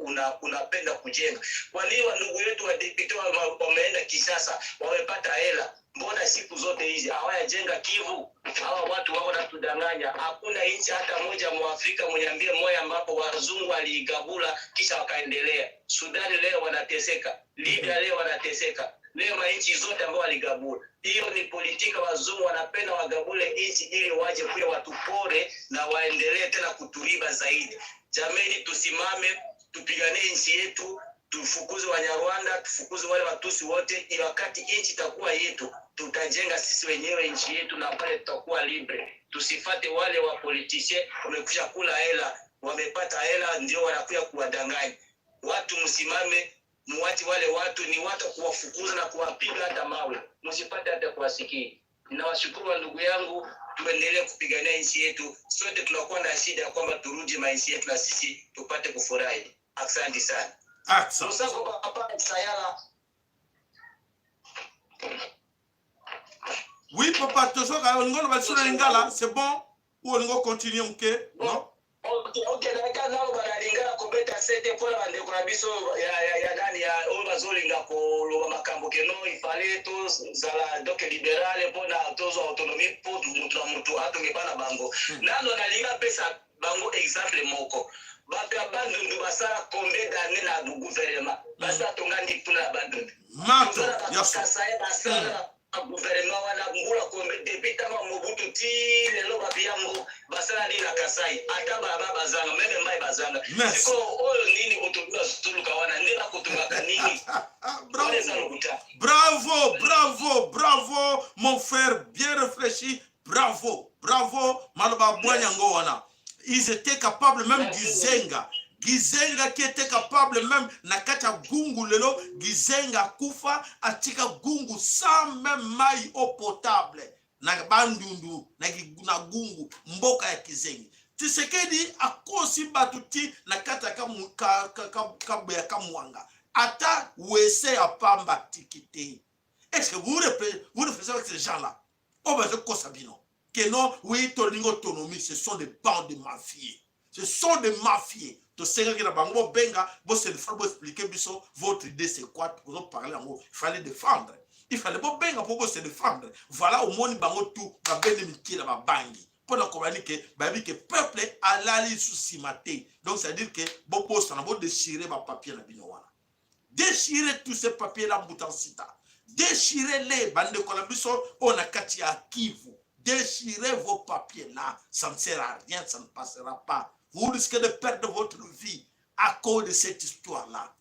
unapenda kujenga. Kwa nini wandugu yetu wa deputy wameenda Kinshasa wamepata hela? Mbona siku zote hizi hawayajenga Kivu? Hawa watu wao wanatudanganya. Hakuna nchi hata moja Mwafrika mwenye moja ambapo wazungu waliigabula kisha wakaendelea. Sudani leo wanateseka, Libya leo wanateseka, leo nchi zote ambao waligabula. Hiyo ni politika, wazungu wanapenda wagabule nchi ili waje kuja watupore na waendelee tena kutuliba zaidi. Jameni, tusimame tupigane nchi yetu, tufukuze Wanyarwanda, tufukuze wale Watusi wote, ili wakati nchi itakuwa yetu, tutajenga sisi wenyewe nchi yetu na pale tutakuwa libre. Tusifate wale wa politiciens wamekusha kula hela, wamepata hela ndio wanakuja kuwadanganya. Watu msimame, muwati wale watu ni watu kuwafukuza na kuwapiga hata mawe. Msipate hata kuwasikia. Ninawashukuru ndugu yangu, tuendelee kupigania nchi yetu. Sote tunakuwa na shida kwamba turudi maisha yetu na sisi tupate kufurahi. Asante sana. Asante. Musako papa Sayala. Oui, papa, tozoka ngolo basura ngala, c'est bon? Ou on va continuer mke? Non? Okay, na nalo banalingana kubeta sete pola bande kuna biso ya nani ya obazolinga ko loba makambo keno ifale to zala donc libérale pona tozo autonomie pour mutu atonge bana bango. Nalo nalinga pesa bango exemple moko. Baka bandundu basala combien d'années na du gouvernement. Basa tonga ndi tuna bandundu. Mato, yaso. Basala gouvernement wana ngula kombe depuis tama Mobutu ti lelo babiambo basala ni na Kasai ata baba bazanga meme mai bazanga siko oyo nini kutumika sutuluka wana ndina kutumaka nini. Bravo, bravo, bravo mon frère, bien réfléchi, bravo, bravo Maloba Bwanyango wana. Ils étaient capables même Gizenga qui était capable même nakata gungu lelo Gizenga kufa atika gungu sans même maille eau potable na bandundu na gungu mboka ya Kizengi. Tshisekedi akosi batuti nakata kabu ya kamwanga ata wese ya pamba tikite. Est-ce que vous réfléchissez avec ces gens-là? Oh ben je kosabino. Que non, oui, tolingo autonomie, ce sont des bandes de mafieux. Ce sont des mafieux. To senga ki na bango benga, bo se le faire expliquer biso votre idée c'est quoi, pour parler en gros, il fallait défendre. Il fallait bo benga pour se défendre. Voilà au moins bango tout, ba bende mikila ba bangi. Pour la communiquer, ba bi que peuple alali sous simaté. Donc ça veut dire que bo poste na bo déchirer ba papier na bino wana. Déchirer tous ces papiers là butansita. Déchirer les bande kolabiso on a kati ya Kivu. Déchirez vos papiers là, ça ne sert à rien, ça ne passera pas. Vous risquez de perdre votre vie à cause de cette histoire-là.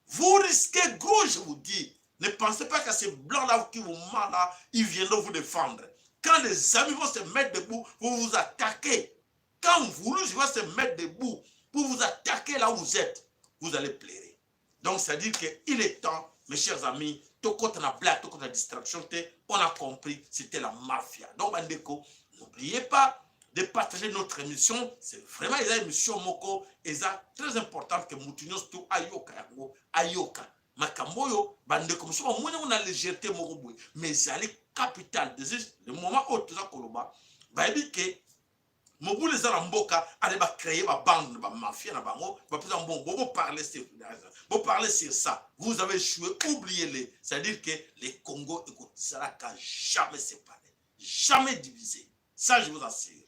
Vous risquez gros, je vous dis. Ne pensez pas que ces blancs-là qui vous mentent là, ils viendront vous défendre. Quand les amis vont se mettre debout, vous vous attaquez. Quand vous vont se mettre debout pour vous attaquer là où vous êtes, vous allez pleurer. Donc, ça veut dire qu'il est temps, mes chers amis, tout quand on a blague, tout quand on a distraction, on a compris, c'était la mafia. Donc, Bandeko, n'oubliez pas de partager notre émission. C'est vraiment une émission moko, et ça très importante que Moutunios tout ayoka yango, ayoka. Makamboyo, Bandeko, on a légèreté moko, mais c'est capital. Le moment où tout ça koloba, bah dit que Mobu les Aramboka allait créer ma bande, ma mafia, na bango, bon parler sur ça. Vous avez échoué, oubliez-les. C'est-à-dire que les Congo et Saraka jamais séparés, jamais divisés. Ça, je vous assure.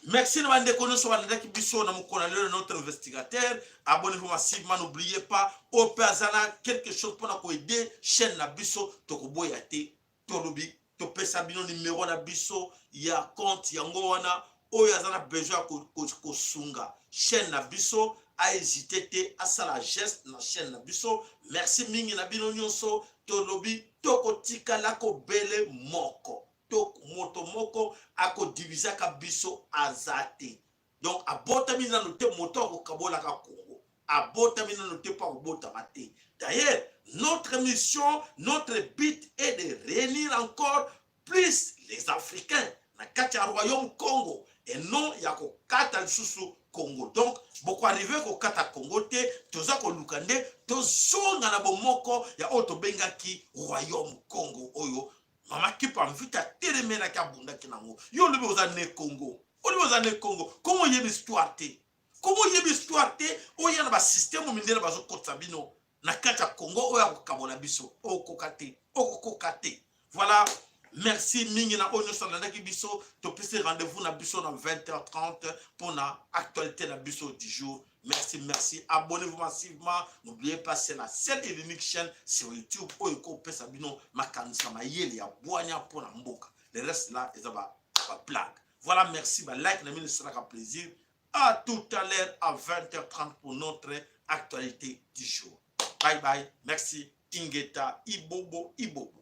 Merci de notre investigateur. Abonnez-vous massivement, n'oubliez pas. Au Pazana, quelque chose pour nous aider. Chaîne Nabiso, Tokoboyate, Tolobi, Topesabino numéro Nabiso, il y a compte, Yangoana. Oyo azana besoin ko sunga chaîne na biso a hésité te asala geste na chaîne na biso. Merci mingi na bino nyonso tolobi toko tika lako bele moko to moto moko ako divisa ka biso azate. Donc abota mina no te moto ko kabola ka Congo abota mina no te pa obota mate. D'ailleurs notre mission, notre but est de réunir encore plus les Africains na kati ya royaume Congo. Et non, il y a kata lisusu Congo. Donc, beaucoup arrivé au kata Congo te, toza ko lukande, tozonga na bomoko ya oto bengaki royaume Congo oyo. Mama ki pa mvita tereme na kabunda kinango. Yo lebe ozane Congo. Olebe ozane Congo. Comment yebe histoire te? Comment yebe histoire te? Oya na ba système o mindela bazo kotsa bino. Na kata Congo oya ko kabola biso. Okokate. Okokate. Voilà. Merci Mingina Onyo Sanadaki Bisso. Tu peux rendez-vous na Bisso dans 20h30 pour la actualité de Bisso du jour. Merci, merci. Abonnez-vous massivement. N'oubliez pas, c'est la seule et l'unique chaîne sur YouTube. Oyo Pesa Bino Makanisa Mayele ya Boanya pour la Mboka. Le reste là, ils ont pas blague. Voilà, merci. Like, la sera un plaisir. À tout à l'heure à 20h30 pour notre actualité du jour. Bye bye. Merci. Ingeta Ibobo Ibobo.